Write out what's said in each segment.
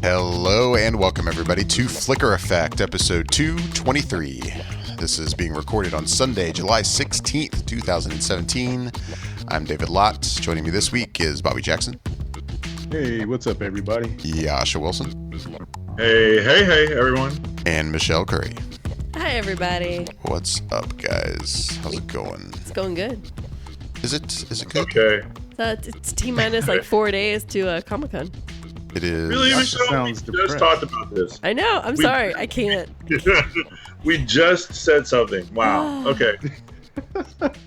Hello and welcome everybody to Flicker Effect, episode 223. This is being recorded on Sunday, July 16th, 2017. I'm David Lott. Joining me this week is Bobby Jackson. Hey, what's up everybody? Jascha Wilson. Hey, everyone. And Michelle Curry. Hi, everybody. What's up, guys? How's it going? It's going good. Is it good? Okay. It's T-minus like 4 days to Comic-Con. It is. Really, Sounds Michelle? We depressed. just talked about this. I know. I'm sorry. I can't. We just said something. Wow. Okay. Just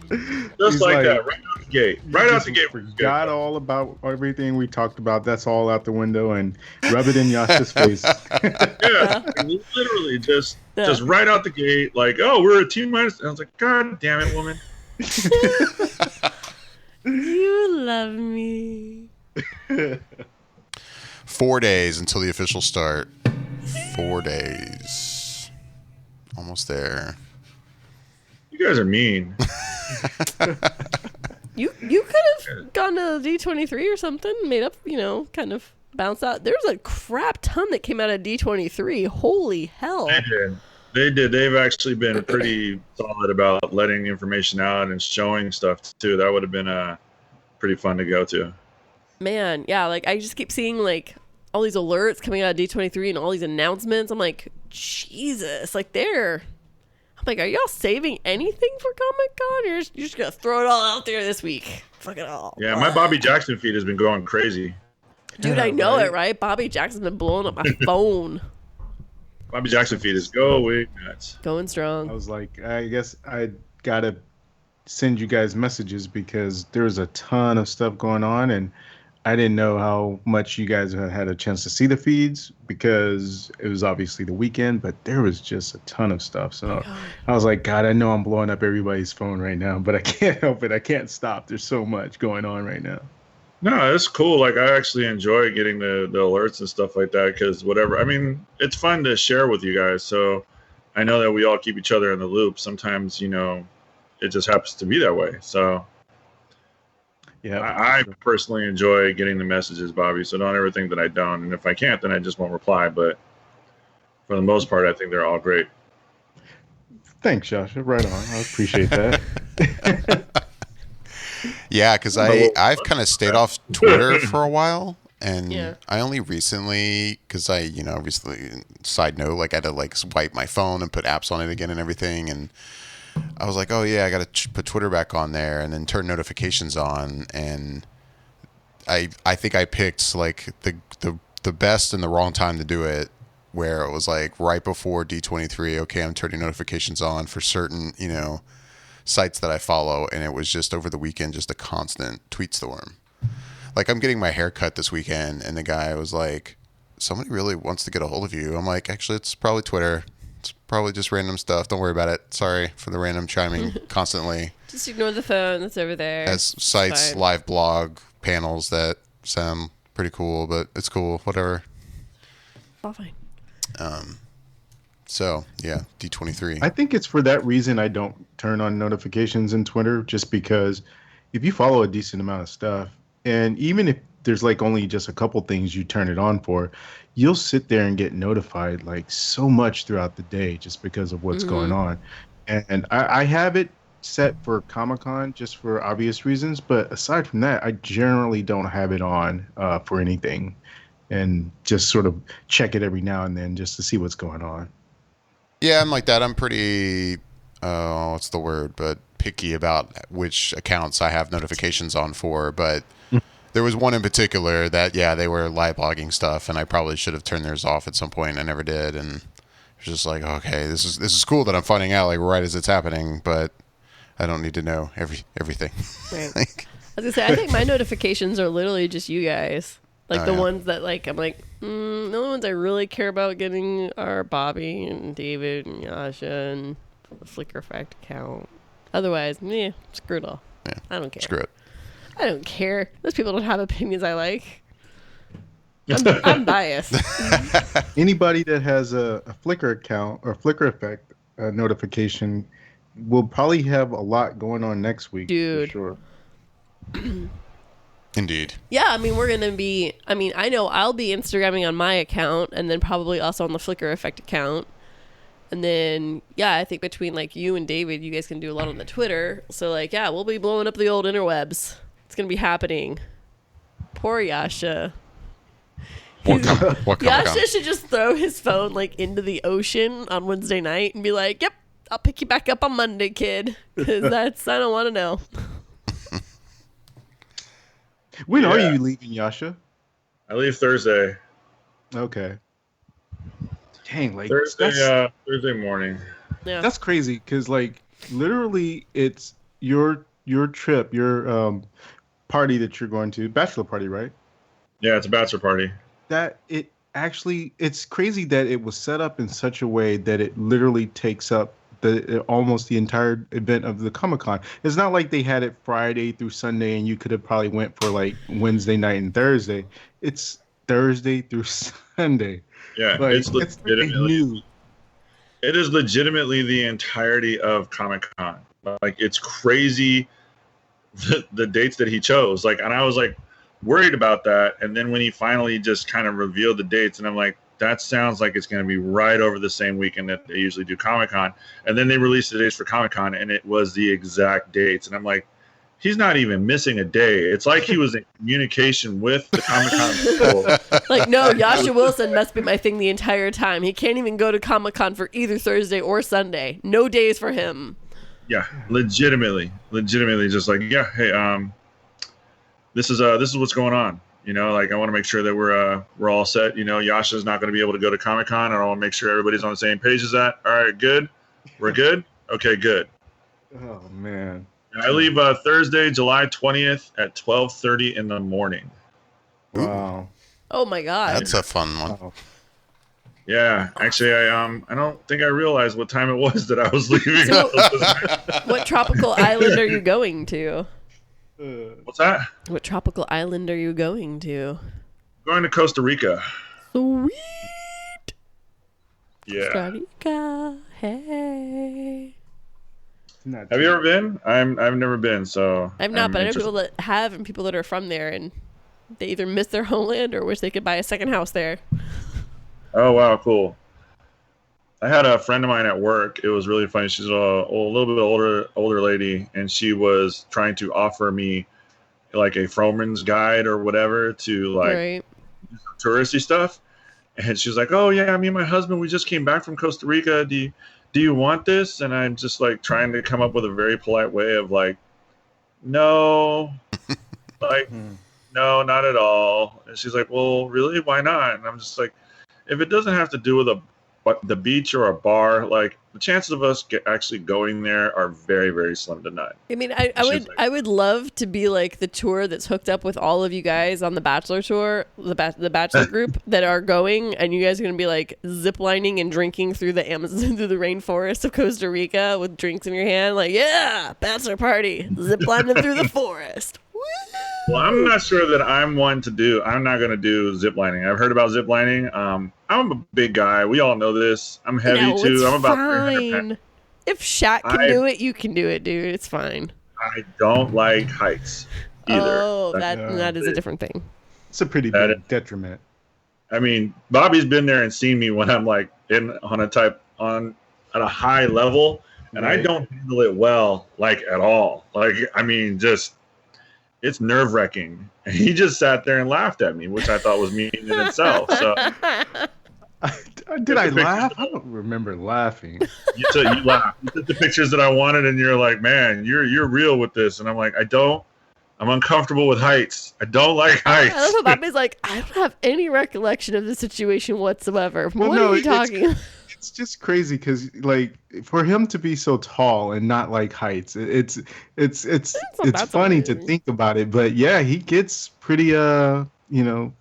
He's like that, right out the gate. Right out the gate. Forgot all about everything we talked about. That's all out the window and rub it in Jascha's face. Yeah. Literally just right out the gate. Like, oh, we're a T-minus. And I was like, God damn it, woman. You love me. 4 days until the official start. 4 days. Almost there. You guys are mean. You could have gone to D23 or something, made up, kind of bounced out. There's a crap ton that came out of D23. Holy hell. They did. They've actually been pretty solid about letting information out and showing stuff too. That would have been pretty fun to go to. Man, yeah, like I just keep seeing like all these alerts coming out of D23 and all these announcements. I'm like, Jesus, like I'm like, are y'all saving anything for Comic-Con? You're just going to throw it all out there this week. Fuck it all. Yeah, my Bobby Jackson feed has been going crazy. Dude, I know it, right? Bobby Jackson's been blowing up my phone. Bobby Jackson feed is going nuts. Going strong. I was like, I guess I gotta send you guys messages because there's a ton of stuff going on, and I didn't know how much you guys had a chance to see the feeds because it was obviously the weekend, but there was just a ton of stuff. So I was like, God, I know I'm blowing up everybody's phone right now, but I can't help it. I can't stop. There's so much going on right now. No, it's cool. Like, I actually enjoy getting the alerts and stuff like that because whatever. I mean, it's fun to share with you guys. So I know that we all keep each other in the loop. Sometimes, it just happens to be that way. So yeah, I personally enjoy getting the messages, Bobby. So don't ever think that I don't. And if I can't, then I just won't reply. But for the most part, I think they're all great. Thanks, Jascha. Right on. I appreciate that. Yeah, because I've kind of stayed off Twitter for a while, and I only recently, because obviously, side note, like I had to like wipe my phone and put apps on it again and everything, and I was like, oh yeah, I got to put Twitter back on there, and then turn notifications on, and I think I picked like the best and the wrong time to do it, where it was like right before D23. Okay, I'm turning notifications on for certain sites that I follow, and it was just over the weekend, just a constant tweet storm. Like, I'm getting my hair cut this weekend, and the guy was like, somebody really wants to get a hold of you. I'm like, actually, it's probably Twitter. It's probably just random stuff. Don't worry about it. Sorry for the random chiming constantly. Just ignore the phone that's over there. As sites, live blog panels that sound pretty cool, but it's cool. Whatever. All fine. So, yeah, D23. I think it's for that reason I don't turn on notifications in Twitter, just because if you follow a decent amount of stuff, and even if there's like only just a couple things you turn it on for, you'll sit there and get notified like so much throughout the day just because of what's going on. And I have it set for Comic-Con just for obvious reasons, but aside from that, I generally don't have it on for anything, and just sort of check it every now and then just to see what's going on. Yeah, I'm like that. I'm pretty, what's the word, but picky about which accounts I have notifications on for. But there was one in particular that, they were live blogging stuff, and I probably should have turned theirs off at some point. I never did, and it was just like, okay, this is cool that I'm finding out like right as it's happening, but I don't need to know everything. Right. Like, I was gonna say, I think my notifications are literally just you guys. Like ones that like I'm like, the only ones I really care about getting are Bobby and David and Jascha and the Flicker Effect account. Otherwise, screw it all. Yeah, I don't care. Screw it. I don't care. Those people don't have opinions I like. I'm biased. Anybody that has a Flickr account or Flickr Effect notification will probably have a lot going on next week. Dude. For sure. Indeed. Yeah, I mean, we're going to be, I know I'll be Instagramming on my account and then probably also on the Flickr Effect account. And then, yeah, I think between like you and David, you guys can do a lot on the Twitter. So like, yeah, we'll be blowing up the old interwebs. It's going to be happening. Poor Jascha. Jascha should just throw his phone like into the ocean on Wednesday night and be like, yep, I'll pick you back up on Monday, kid. Because I don't want to know. When are you leaving, Jascha? I leave Thursday. Okay. Dang, like Thursday morning. Yeah. That's crazy because like literally it's your trip, your party that you're going to, bachelor party, right? Yeah, it's a bachelor party. It's crazy that it was set up in such a way that it literally takes up almost the entire event of the Comic-Con. It's not like they had it Friday through Sunday and you could have probably went for like Wednesday night and Thursday. It's Thursday through Sunday. Yeah, like, it's legitimately. It is legitimately the entirety of Comic-Con. Like, it's crazy the dates that he chose. Like, and I was like worried about that. And then when he finally just kind of revealed the dates, and I'm like, that sounds like it's going to be right over the same weekend that they usually do Comic-Con. And then they released the dates for Comic-Con, and it was the exact dates. And I'm like, he's not even missing a day. It's like he was in communication with the Comic-Con people. Like, no, Jascha Wilson must be my thing the entire time. He can't even go to Comic-Con for either Thursday or Sunday. No days for him. Yeah, legitimately just like, yeah, hey, this is what's going on. You know, like, I want to make sure that we're all set. You know, Jascha's not going to be able to go to Comic-Con, and I want to make sure everybody's on the same page as that. All right, good. We're good? Okay, good. Oh, man. I leave Thursday, July 20th at 12:30 in the morning. Wow. Oh, my God. That's a fun one. Wow. Yeah, actually, I don't think I realized what time it was that I was leaving. So, what tropical island are you going to? What's that? What tropical island are you going to? Going to Costa Rica. Sweet. Yeah. Costa Rica. Hey. Have you ever been? I've never been, so I've not, but I know people that have and people that are from there, and they either miss their homeland or wish they could buy a second house there. Oh wow, cool. I had a friend of mine at work. It was really funny. She's a little bit older lady, and she was trying to offer me like a Froman's guide or whatever to like touristy stuff. And she's like, "Oh yeah, me and my husband, we just came back from Costa Rica. Do you want this?" And I'm just like trying to come up with a very polite way of like, "No, like, no, not at all." And she's like, "Well, really? Why not?" And I'm just like, if it doesn't have to do with the beach or a bar, like, the chances of us actually going there are very, very slim to none. I mean, I would love to be like the tour that's hooked up with all of you guys on the Bachelor tour, the Bachelor group that are going, and you guys are going to be like ziplining and drinking through the Amazon, through the rainforest of Costa Rica with drinks in your hand. Like, yeah, Bachelor party, ziplining through the forest. Well, I'm not sure that I'm one to do. I'm not going to do zip lining. I've heard about zip lining. I'm a big guy. We all know this. I'm heavy too. I'm about 300 pounds. If Shaq can do it, you can do it, dude. It's fine. I don't like heights either. Oh, that is a different thing. It's a pretty big detriment. I mean, Bobby's been there and seen me when I'm like at a high level, and I don't handle it well, like, at all. Like, I mean, just. It's nerve-wracking. And he just sat there and laughed at me, which I thought was mean in itself. So, did I laugh? I don't remember laughing. You laughed. You took the pictures that I wanted, and you're like, "Man, you're real with this." And I'm like, I'm uncomfortable with heights. I don't like heights. I love how Bobby's like, I don't have any recollection of the situation whatsoever. What are you talking about? It's just crazy because, like, for him to be so tall and not like heights, it's funny to think about it. But yeah, he gets pretty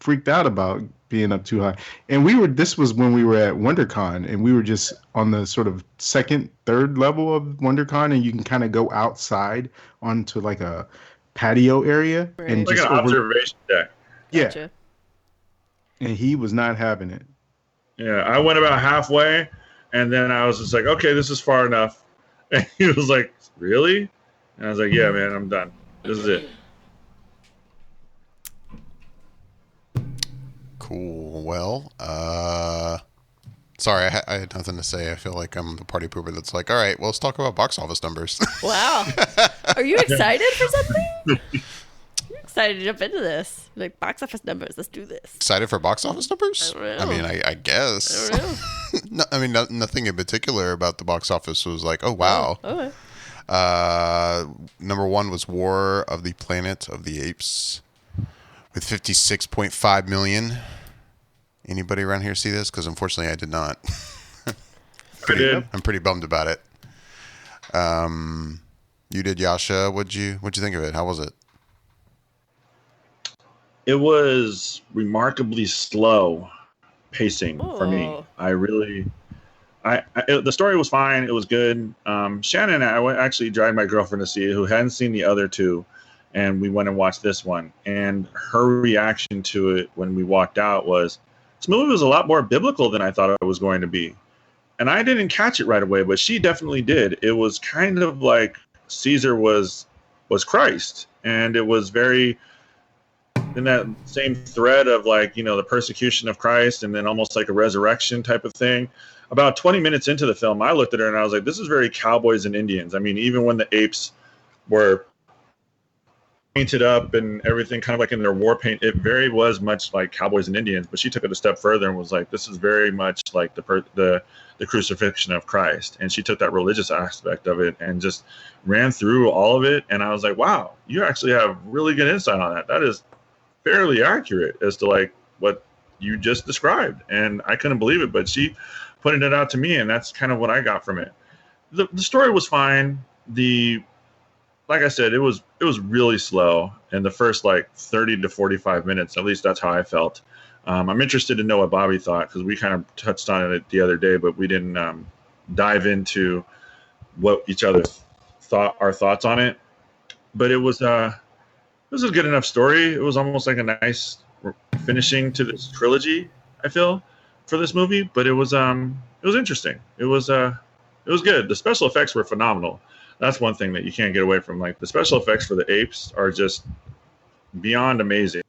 freaked out about being up too high. And this was when we were at WonderCon, and we were just on the sort of second, third level of WonderCon, and you can kind of go outside onto like a patio area and like just an observation deck. Yeah, Gotcha. And he was not having it. Yeah, I went about halfway, and then I was just like, okay, this is far enough. And he was like, really? And I was like, yeah, man, I'm done. This is it. Cool. Well, sorry, I had nothing to say. I feel like I'm the party pooper that's like, all right, well, let's talk about box office numbers. Wow. Are you excited for something? You're excited to jump into this. Like, box office numbers, let's do this. Excited for box office numbers? I don't know. I mean, I guess. I don't know. No, I mean, nothing in particular about the box office was like, oh, wow. Okay. Number one was War of the Planet of the Apes with 56.5 million. Anybody around here see this? Because unfortunately I did not. I did. I'm pretty bummed about it. You did, Jascha. What'd you think of it? How was it? It was remarkably slow pacing for me. Oh. The story was fine. It was good. Shannon and I actually dragged my girlfriend to see it, who hadn't seen the other two, and we went and watched this one. And her reaction to it when we walked out was, this movie was a lot more biblical than I thought it was going to be. And I didn't catch it right away, but she definitely did. It was kind of like Caesar was Christ, and it was very in that same thread of like, the persecution of Christ and then almost like a resurrection type of thing. About 20 minutes into the film, I looked at her and I was like, this is very cowboys and Indians. I mean, even when the apes were painted up and everything kind of like in their war paint, it very was much like cowboys and Indians, but she took it a step further and was like, this is very much like the crucifixion of Christ. And she took that religious aspect of it and just ran through all of it. And I was like, wow, you actually have really good insight on that. That is fairly accurate as to like what you just described. And I couldn't believe it, but she pointed it out to me, and that's kind of what I got from it. The story was fine. Like I said, it was really slow in the first like 30 to 45 minutes. At least that's how I felt. I'm interested to know what Bobby thought, because we kind of touched on it the other day, but we didn't dive into what each other thought, our thoughts on it. But it was a good enough story. It was almost like a nice finishing to this trilogy, I feel, for this movie. But it was interesting. It was good. The special effects were phenomenal. That's one thing that you can't get away from. Like, the special effects for the apes are just beyond amazing.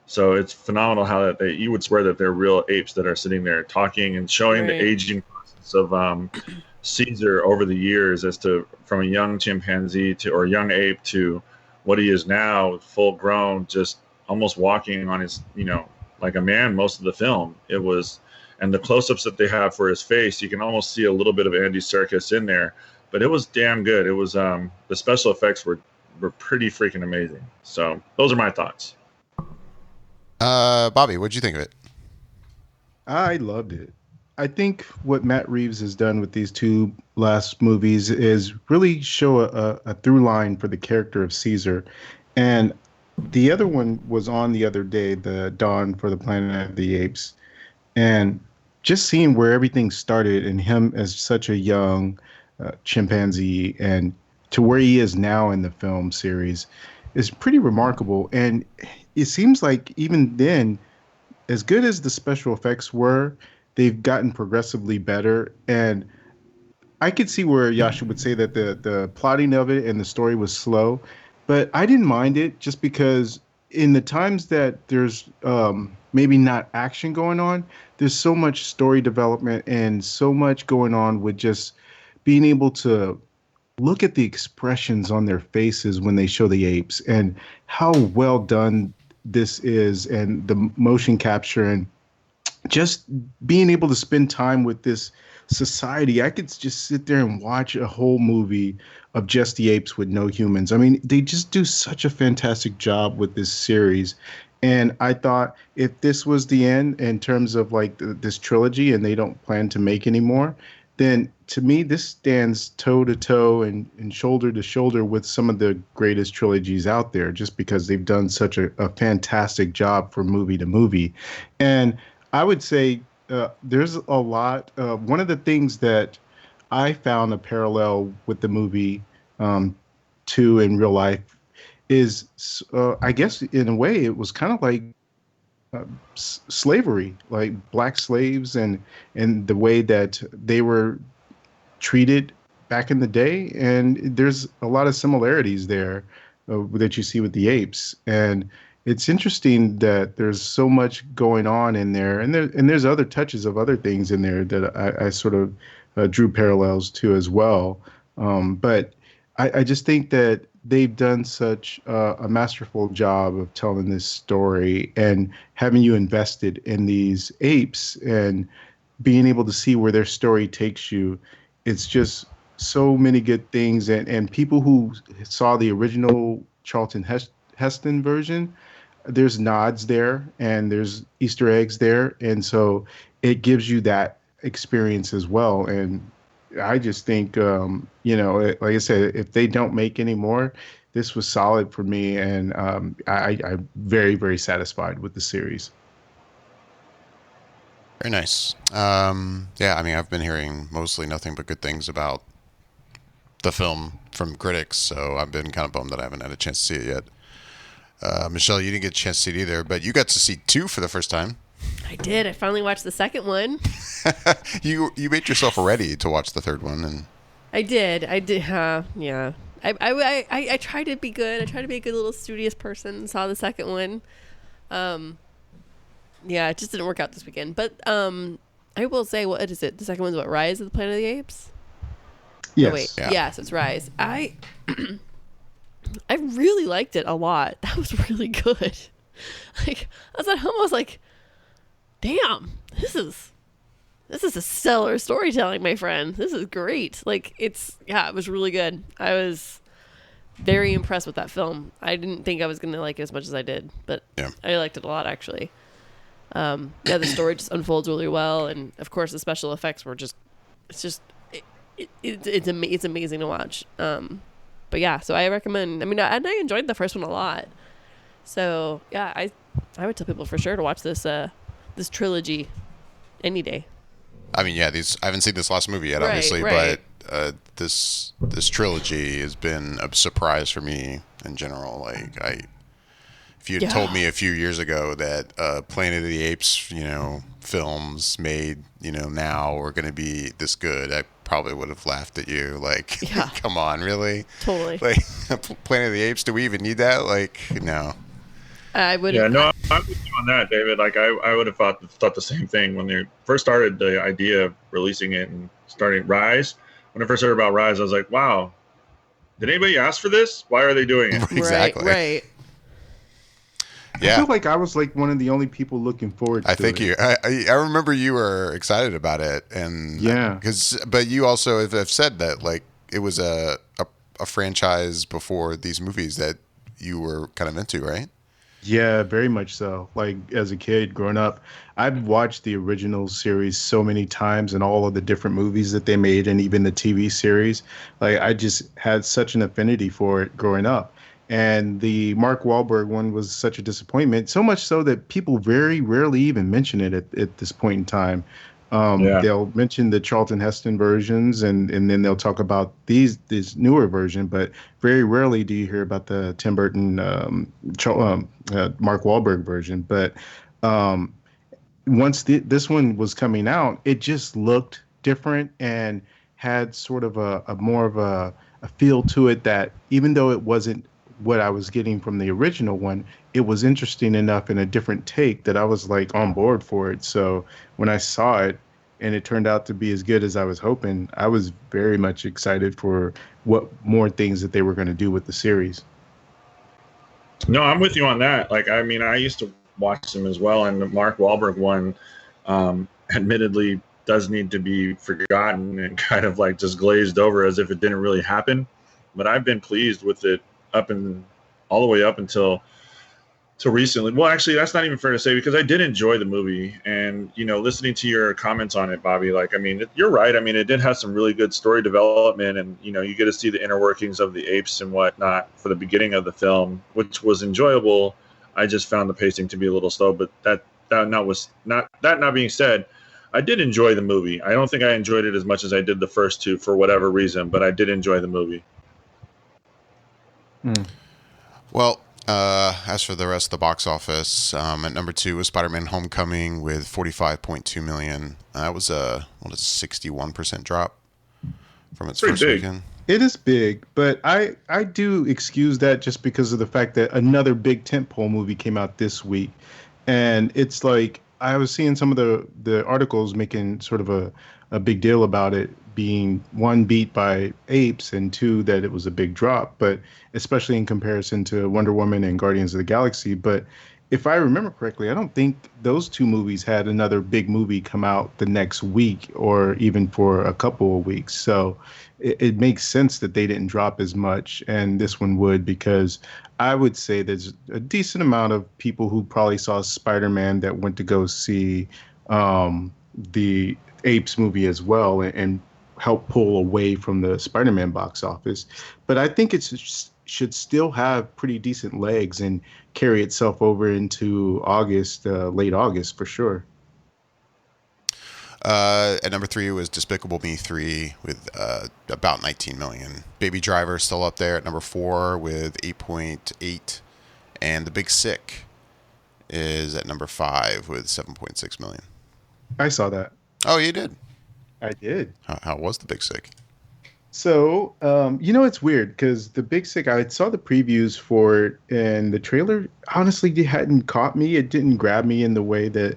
So it's phenomenal how that you would swear that they're real apes that are sitting there talking and showing the aging process of Caesar over the years, as to from a young chimpanzee or young ape to what he is now, full grown, just almost walking on his, like a man most of the film. It was, and the close-ups that they have for his face, you can almost see a little bit of Andy Serkis in there, but it was damn good. It was, the special effects were pretty freaking amazing. So those are my thoughts. Bobby, what'd you think of it? I loved it. I think what Matt Reeves has done with these two last movies is really show a through line for the character of Caesar. And the other one was on the other day, the Dawn for the Planet of the Apes. And just seeing where everything started and him as such a young chimpanzee and to where he is now in the film series is pretty remarkable. And it seems like even then, as good as the special effects were, they've gotten progressively better. And I could see where Jascha would say that the plotting of it and the story was slow, but I didn't mind it just because in the times that there's maybe not action going on, there's so much story development and so much going on with just being able to look at the expressions on their faces when they show the apes and how well done this is, and the motion capture, and just being able to spend time with this society. I could just sit there and watch a whole movie of just the apes with no humans. I mean, they just do such a fantastic job with this series. And I thought if this was the end in terms of like this trilogy and they don't plan to make any more, then to me, this stands toe to toe and shoulder to shoulder with some of the greatest trilogies out there, just because they've done such a fantastic job from movie to movie. And I would say there's a lot. One of the things that I found a parallel with the movie to in real life is, I guess in a way, it was kind of like slavery, like black slaves, and the way that they were treated back in the day. And there's a lot of similarities there that you see with the apes. And it's interesting that there's so much going on in there, and there's other touches of other things in there that I sort of drew parallels to as well. But I just think that they've done such a masterful job of telling this story and having you invested in these apes and being able to see where their story takes you. It's just so many good things, and people who saw the original Heston version, there's nods there and there's Easter eggs there, and so it gives you that experience as well. And I just think, like I said, if they don't make any more, this was solid for me, and I'm very, very satisfied with the series. Very nice. Yeah, I mean, I've been hearing mostly nothing but good things about the film from critics, so I've been kind of bummed that I haven't had a chance to see it yet. Michelle, you didn't get a chance to see it either, but you got to see 2 for the first time. I did. I finally watched the second one. You made yourself ready to watch the third one, and I did. Yeah. I tried to be good. I tried to be a good little studious person. Saw the second one. Yeah, it just didn't work out this weekend. But I will say, what is it? The second one's what? Rise of the Planet of the Apes? Yes. Oh, wait. Yeah. Yes, it's Rise. I really liked it a lot. That was really good. Like, I was at home, I was like, damn, this is a stellar storytelling, my friend. This is great. Like, it was really good. I was very impressed with that film. I didn't think I was going to like it as much as I did, but yeah. I liked it a lot, actually. The story just unfolds really well, and of course the special effects were it's amazing to watch. But yeah, so I recommend. I mean, and I enjoyed the first one a lot. So yeah, I would tell people for sure to watch this trilogy any day. I mean, yeah, I haven't seen this last movie yet, obviously, right. But this trilogy has been a surprise for me in general. Like, if you had told me a few years ago that Planet of the Apes, films made, now are going to be this good, I probably would have laughed at you. Like, come on, really? Totally. Like, Planet of the Apes, do we even need that? Like, no. I would. Yeah, no, I'm with you on that, David. Like, I would have thought the same thing when they first started the idea of releasing it and starting Rise. When I first heard about Rise, I was like, wow, did anybody ask for this? Why are they doing it? Exactly. Right. Yeah. I feel like I was like one of the only people looking forward to it. I remember you were excited about it, and but you also have said that like it was a franchise before these movies that you were kind of into, right? Yeah, very much so. Like, as a kid growing up, I've watched the original series so many times and all of the different movies that they made and even the TV series. Like, I just had such an affinity for it growing up. And the Mark Wahlberg one was such a disappointment, so much so that people very rarely even mention it at this point in time. They'll mention the Charlton Heston versions, and then they'll talk about this newer version, but very rarely do you hear about the Tim Burton Mark Wahlberg version. But once this one was coming out, it just looked different and had sort of a more of a feel to it that even though it wasn't what I was getting from the original one, it was interesting enough in a different take that I was like on board for it. So when I saw it and it turned out to be as good as I was hoping, I was very much excited for what more things that they were going to do with the series. No, I'm with you on that. Like, I mean, I used to watch them as well, and the Mark Wahlberg one, admittedly, does need to be forgotten and kind of like just glazed over as if it didn't really happen. But I've been pleased with it all the way up until recently. Well, actually, that's not even fair to say, because I did enjoy the movie, and listening to your comments on it, Bobby, like, I mean, you're right. I mean, it did have some really good story development, and you get to see the inner workings of the apes and whatnot for the beginning of the film, which was enjoyable. I just found the pacing to be a little slow, but that not being said, I did enjoy the movie. I don't think I enjoyed it as much as I did the first two for whatever reason, but I did enjoy the movie. Well, as for the rest of the box office, at number 2 was Spider-Man: Homecoming with $45.2 million. That was a 61% drop from its first weekend. It is big, but I do excuse that just because of the fact that another big tentpole movie came out this week, and it's like I was seeing some of the articles making sort of a big deal about it being one beat by Apes and two that it was a big drop, but especially in comparison to Wonder Woman and Guardians of the Galaxy. But if I remember correctly, I don't think those two movies had another big movie come out the next week or even for a couple of weeks. So it makes sense that they didn't drop as much, and this one would, because I would say there's a decent amount of people who probably saw Spider-Man that went to go see the Apes movie as well, and help pull away from the Spider-Man box office. But I think it should still have pretty decent legs and carry itself over into August, late August for sure. At number 3 was Despicable Me 3 with about 19 million. Baby Driver still up there at number 4 with 8.8, and The Big Sick is at number 5 with 7.6 million. I saw that. Oh, you did? I did. How was The Big Sick? So, it's weird because The Big Sick, I saw the previews for it, and the trailer honestly hadn't caught me. It didn't grab me in the way that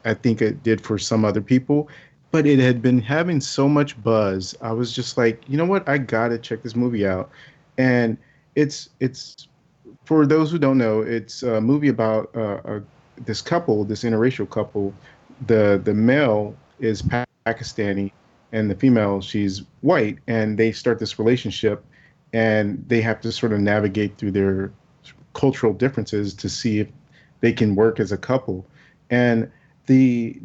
I think it did for some other people, but it had been having so much buzz. I was just like, you know what? I gotta check this movie out. And it's for those who don't know, it's a movie about this couple, this interracial couple. The male is Pakistani, and the female, she's white, and they start this relationship, and they have to sort of navigate through their cultural differences to see if they can work as a couple. And the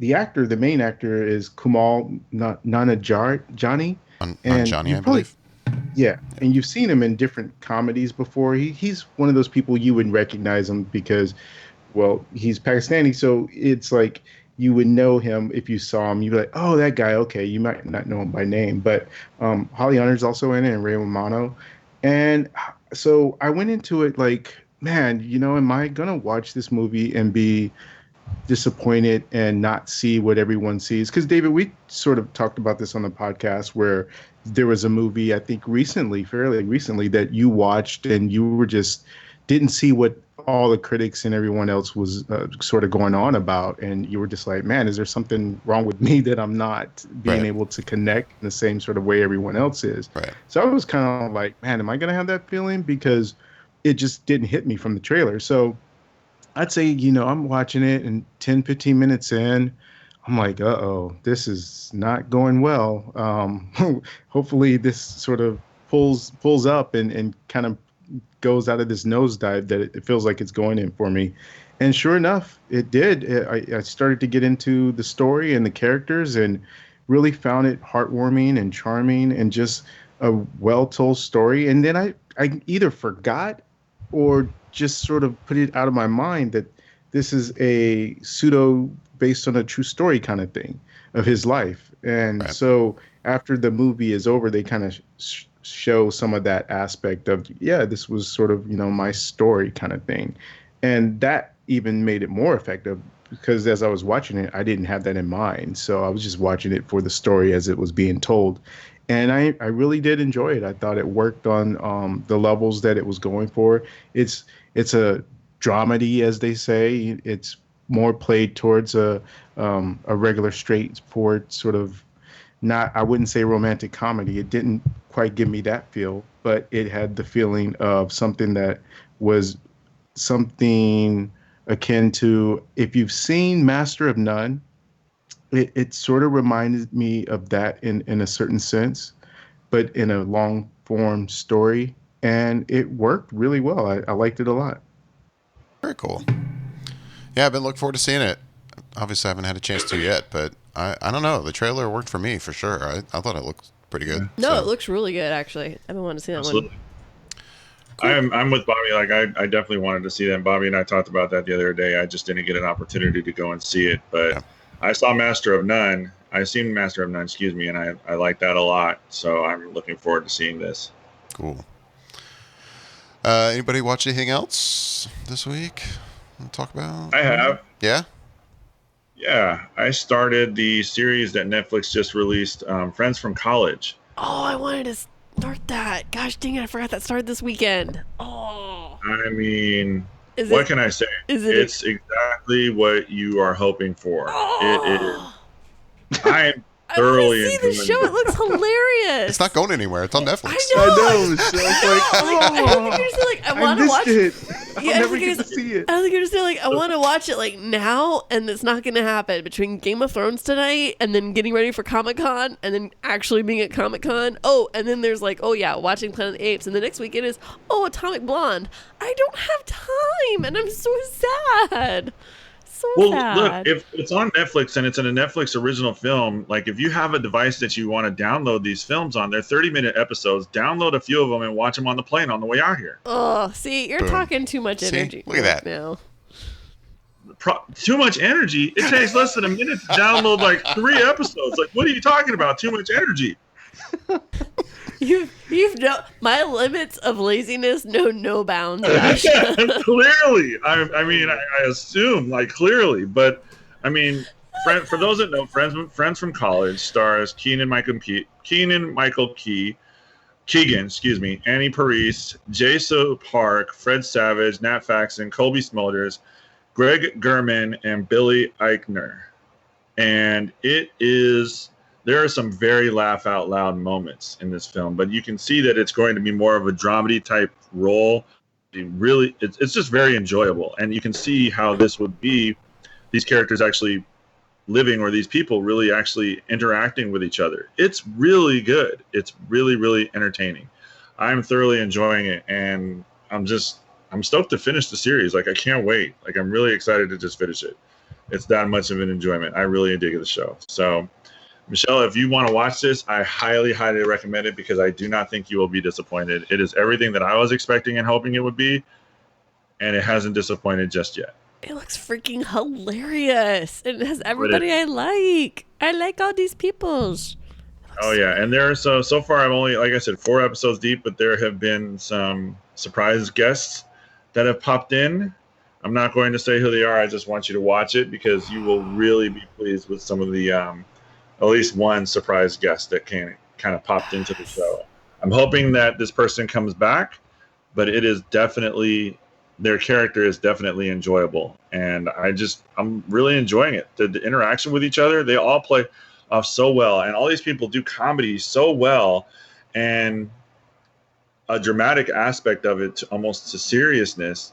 main actor is Kumal Nanjiani, and Johnny, I believe. Yeah, and you've seen him in different comedies before. He's one of those people you would recognize him because, well, he's Pakistani, so it's like you would know him if you saw him. You'd be like, oh, that guy, okay. You might not know him by name, but Holly Hunter's also in it, and Ray Romano. And so I went into it like, man, am I going to watch this movie and be disappointed and not see what everyone sees? Because, David, we sort of talked about this on the podcast where there was a movie, I think fairly recently, that you watched and you were just didn't see what all the critics and everyone else was sort of going on about. And you were just like, man, is there something wrong with me that I'm not being able to connect in the same sort of way everyone else is? Right. So I was kind of like, man, am I going to have that feeling? Because it just didn't hit me from the trailer. So I'd say, I'm watching it, and 10, 15 minutes in, I'm like, uh-oh, this is not going well. Hopefully this sort of pulls up and kind of goes out of this nosedive that it feels like it's going in for me. And sure enough, it did. I started to get into the story and the characters and really found it heartwarming and charming and just a well-told story. And then I either forgot or just sort of put it out of my mind that this is a pseudo based on a true story kind of thing of his life. And so after the movie is over, they kind of show some of that aspect of, this was sort of, my story kind of thing. And that even made it more effective because as I was watching it, I didn't have that in mind. So I was just watching it for the story as it was being told. And I really did enjoy it. I thought it worked on the levels that it was going for. It's a dramedy, as they say. It's more played towards a regular straightforward sort of, not, I wouldn't say romantic comedy. It didn't quite give me that feel, but it had the feeling of something that was something akin to, if you've seen Master of None, it sort of reminded me of that in a certain sense, but in a long form story. And it worked really well. I liked it a lot. Very cool. Yeah, I've been looking forward to seeing it. Obviously, I haven't had a chance to yet, but I don't know. The trailer worked for me for sure. I thought it looked pretty good. No, it looks really good, actually. I've been wanting to see that one. Cool. I'm with Bobby. Like I definitely wanted to see that. Bobby and I talked about that the other day. I just didn't get an opportunity to go and see it, but I saw Master of None. I've seen Master of None, and I like that a lot. So I'm looking forward to seeing this. Cool. Anybody watch anything else this week? Want to talk about? I have. Yeah. Yeah, I started the series that Netflix just released, Friends from College. Oh, I wanted to Start that. Gosh dang it, I forgot that started this weekend. Oh. I mean, what can I say? It's exactly what you are hoping for. It is. I am thoroughly see the show. It looks hilarious. It's not going anywhere. It's on Netflix. I know. So it's like, I don't think you're just like, I want to watch it. I'll Yeah, never get to see it. I don't think you're just like, I want to watch it like now, and it's not going to happen between Game of Thrones tonight and then getting ready for Comic-Con and then actually being at Comic-Con. Oh, and then there's like, oh yeah, watching Planet of the Apes, and the next weekend is, oh, Atomic Blonde. I don't have time, and I'm so sad. Well, sad. look, if it's on Netflix and it's in a Netflix original film, like if you have a device that you want to download these films on, they're 30-minute episodes. Download a few of them and watch them on the plane on the way out here. Oh, see, you're talking too much energy. Look at that. Now. Too much energy? It takes less than a minute to download like 3 episodes. Like, what are you talking about? Too much energy. You've my limits of laziness know no bounds. Clearly, I mean, I assume like clearly, but I mean, for those that know, friends from college stars Keegan, excuse me, Annie Parise, Jason Park, Fred Savage, Nat Faxon, Colby Smulders, Greg Gurman, and Billy Eichner, and there are some very laugh out loud moments in this film, but you can see that it's going to be more of a dramedy type role. It's just very enjoyable. And you can see how this would be these characters actually living, or these people really actually interacting with each other. It's really good. It's really, really entertaining. I'm thoroughly enjoying it. And I'm stoked to finish the series. Like, I can't wait. Like, I'm really excited to just finish it. It's that much of an enjoyment. I really dig the show. So, Michelle, if you want to watch this, I highly, highly recommend it because I do not think you will be disappointed. It is everything that I was expecting and hoping it would be, and it hasn't disappointed just yet. It looks freaking hilarious. It has everybody I like. I like all these peoples. Oh, yeah. And there are so far, I'm only, like I said, 4 episodes deep, but there have been some surprise guests that have popped in. I'm not going to say who they are. I just want you to watch it because you will really be pleased with some of the at least one surprise guest that kind of popped into the show. I'm hoping that this person comes back, but it is definitely, their character is definitely enjoyable. And I'm really enjoying it. The interaction with each other, they all play off so well. And all these people do comedy so well. And a dramatic aspect of it, almost to seriousness.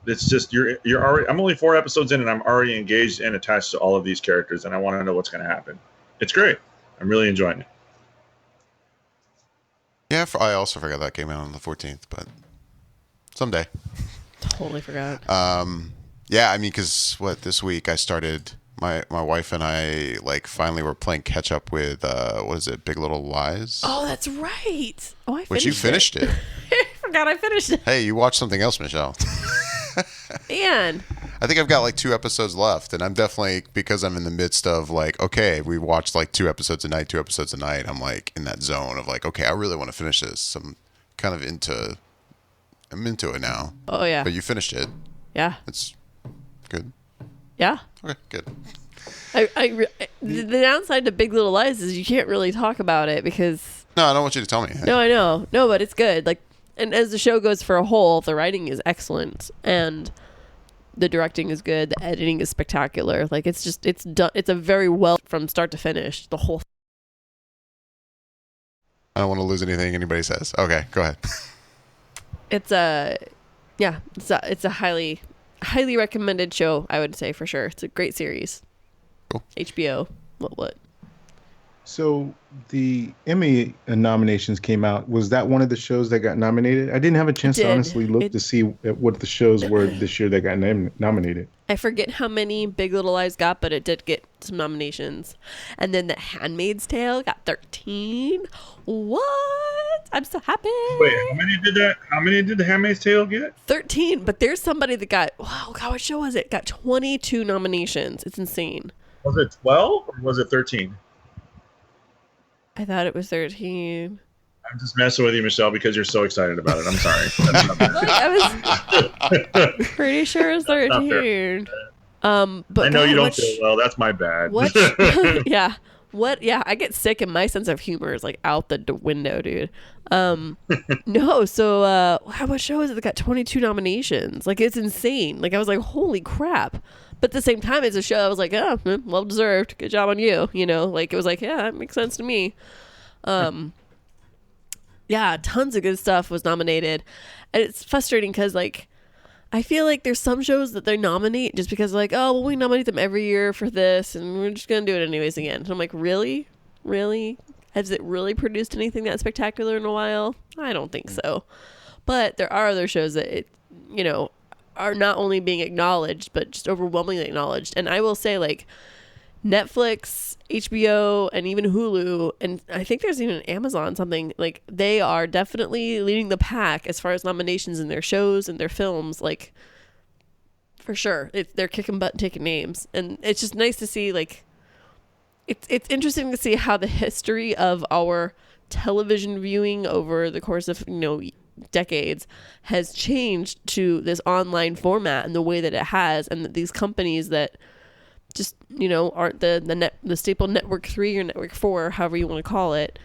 It's just, you're already, I'm only 4 episodes in and I'm already engaged and attached to all of these characters. And I want to know what's going to happen. It's great. I'm really enjoying it. Yeah, I also forgot that came out on the 14th, but someday. Totally forgot. Yeah, I mean, because this week I started, my wife and I, like, finally were playing catch up with, what is it, Big Little Lies? Oh, that's right. Oh, I finished it. Which you finished it. I forgot I finished it. Hey, you watched something else, Michelle. Man. I think I've got like 2 episodes left, and I'm definitely, because I'm in the midst of like, okay, we watched like 2 episodes a night, I'm like in that zone of like, okay, I really want to finish this. I'm kind of into it now. Oh yeah. But you finished it. Yeah. It's good. Yeah. Okay, good. The downside to Big Little Lies is you can't really talk about it because. No, I don't want you to tell me. No, I know. No, but it's good. Like, and as the show goes for a whole, the writing is excellent and the directing is good. The editing is spectacular. Like, it's done. It's a very well from start to finish. The whole. I don't want to lose anything anybody says. Okay, go ahead. It's a highly recommended show, I would say, for sure. It's a great series. Cool. HBO. What? So the Emmy nominations came out. Was that one of the shows that got nominated? I didn't have a chance to honestly look to see what the shows were this year that got nominated. I forget how many Big Little Lies got, but it did get some nominations. And then The Handmaid's Tale got 13. What? I'm so happy. Wait, how many did The Handmaid's Tale get? 13, but there's somebody that got, wow, God, what show was it? Got 22 nominations. It's insane. Was it 12 or was it 13? I thought it was 13. I'm just messing with you, Michelle, because you're so excited about it. I'm sorry. I was pretty sure it was 13. But I know you don't feel well. That's my bad. Yeah. What? Yeah, I get sick and my sense of humor is like out the window, dude. No, so what show is it that got 22 nominations? Like, it's insane. Like, I was like, holy crap. But at the same time, it's a show I was like, oh, well deserved. Good job on you. You know, like, it was like, yeah, that makes sense to me. Yeah, tons of good stuff was nominated. And it's frustrating because, like, I feel like there's some shows that they nominate just because, like, oh, well, we nominate them every year for this, and we're just going to do it anyways again. And I'm like, really? Really? Has it really produced anything that spectacular in a while? I don't think so. But there are other shows that, are not only being acknowledged, but just overwhelmingly acknowledged. And I will say, like, Netflix, HBO, and even Hulu, and I think there's even Amazon, something, like, they are definitely leading the pack as far as nominations in their shows and their films, like, for sure. They're kicking butt and taking names. And it's just nice to see, like, it's interesting to see how the history of our television viewing over the course of, decades has changed to this online format and the way that it has, and that these companies that just, aren't the staple Network 3 or Network 4, however you want to call it,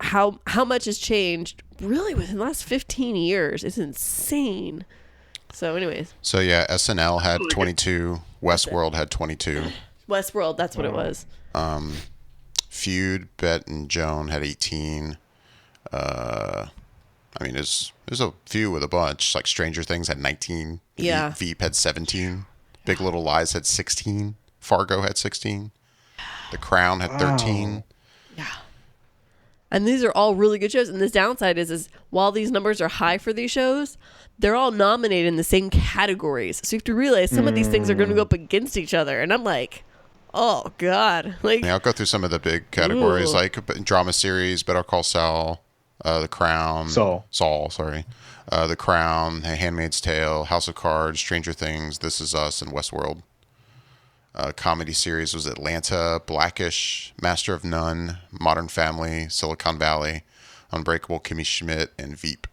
how much has changed really within the last 15 years. It's insane. So anyways. So yeah, SNL had 22, Westworld had 22. Westworld, that's what it was. Feud, Bet, and Joan had 18. I mean, there's a few with a bunch. Like Stranger Things had 19. Yeah. Veep had 17. Big Little Lies had 16. Fargo had 16. The Crown had 13. Yeah. And these are all really good shows. And the downside is while these numbers are high for these shows, they're all nominated in the same categories. So you have to realize some of these things are going to go up against each other. And I'm like, oh, God. Like, yeah, I'll go through some of the big categories, like drama series, Better Call Saul, The Crown. Saul, sorry. The Crown, Handmaid's Tale, House of Cards, Stranger Things, This Is Us, and Westworld. Comedy series was Atlanta, Blackish, Master of None, Modern Family, Silicon Valley, Unbreakable Kimmy Schmidt, and Veep.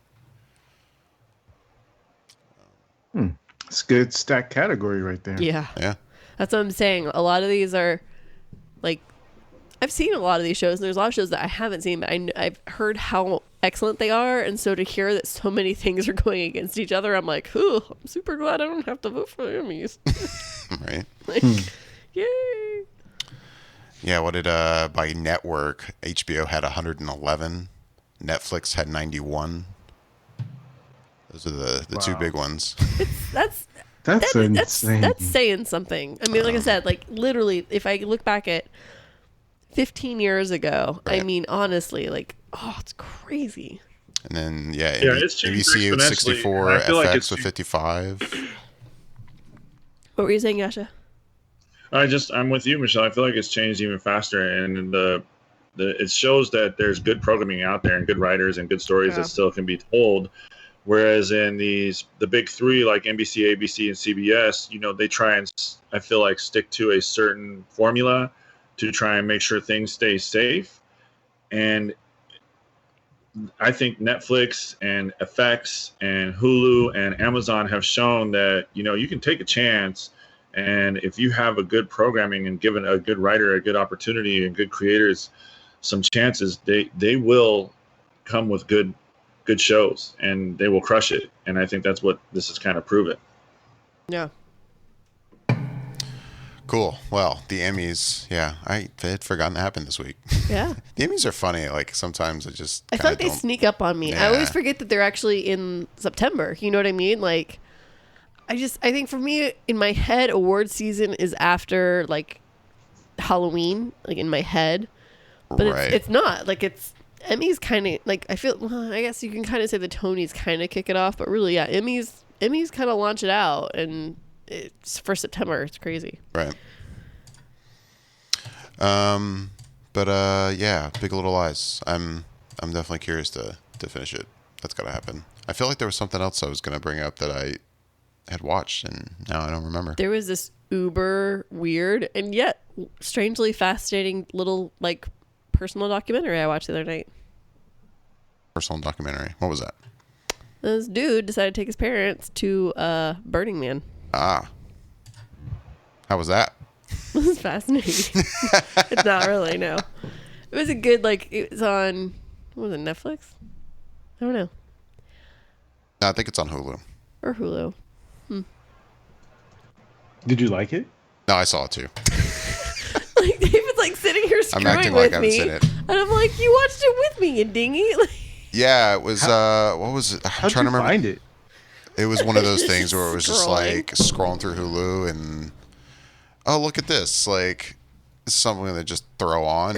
It's a good stack category right there. Yeah. Yeah. That's what I'm saying. A lot of these are, like, I've seen a lot of these shows, and there's a lot of shows that I haven't seen, but I've heard how excellent they are, and so to hear that so many things are going against each other, I'm like, ooh, I'm super glad I don't have to vote for the Emmys. Right. Like, yay. Yeah, what did, by network, HBO had 111, Netflix had 91. Those are the two big ones. That's insane. That's saying something. I mean, like I said, like, literally, if I look back at 15 years ago, right. I mean, honestly, like, oh, it's crazy. And then, yeah it's changed NBC with 64, FX like with 55. What were you saying, Jascha? I'm with you, Michelle. I feel like it's changed even faster, and it shows that there's good programming out there and good writers and good stories that still can be told. Whereas in the big three, like NBC, ABC, and CBS, they try and, I feel like, stick to a certain formula to try and make sure things stay safe. And I think Netflix and FX and Hulu and Amazon have shown that, you can take a chance. And if you have a good programming and given a good writer a good opportunity and good creators some chances, they will come with good shows, and they will crush it. And I think that's what this has kind of proven. Yeah. Cool. Well, the Emmys, yeah, I had forgotten that happened this week. Yeah. The Emmys are funny. Like, sometimes I feel like they sneak up on me. Yeah. I always forget that they're actually in September. You know what I mean? Like, I think for me, in my head, award season is after, like, Halloween, like, in my head. But right. It's not. Like, Emmys kind of, like, I feel, well, I guess you can kind of say the Tonys kind of kick it off, but really, yeah, Emmys kind of launch it out, and it's for September. It's crazy. Right. Yeah, Big Little Lies. I'm definitely curious to finish it. That's gotta happen. I feel like there was something else I was gonna bring up that I had watched, and now I don't remember. There was this uber weird and yet strangely fascinating little, like, personal documentary I watched the other night. Personal documentary. What was that? This dude decided to take his parents to Burning Man. Ah. How was that? This is fascinating. It's not really, no. It was a good, like, it was on, what was it, Netflix? I don't know. No, I think it's on Hulu. Or Hulu. Did you like it? No, I saw it too. Like, David's like sitting here screwing I'm acting with like I haven't me. seen it. And I'm like, you watched it with me, you dingy. Like, Yeah, it was, what was it? I'm How'd trying you to remember. find it? It was one of those things where it was just Scrolling. like scrolling through Hulu and, oh, look at this. Like, it's something to just throw on.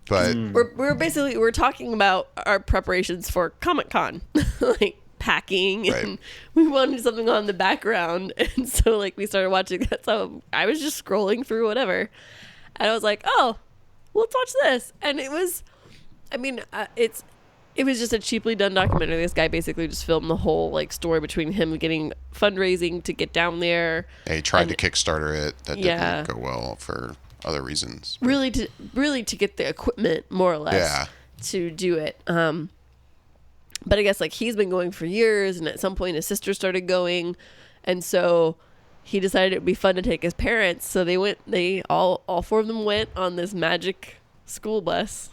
But we're talking about our preparations for Comic-Con. Like, packing, and Right. we wanted something on the background, and so like we started watching that. So I was just scrolling through whatever, and I was like, oh, let's watch this. And it was, I mean, it was just a cheaply done documentary. This guy basically just filmed the whole like story between him getting fundraising to get down there. he tried to Kickstarter it. That Yeah. didn't go well for other reasons. Really to get the equipment, more or less, Yeah. to do it. But I guess like he's been going for years, and at some point his sister started going, and so he decided it would be fun to take his parents. So they all four of them went on this magic school bus.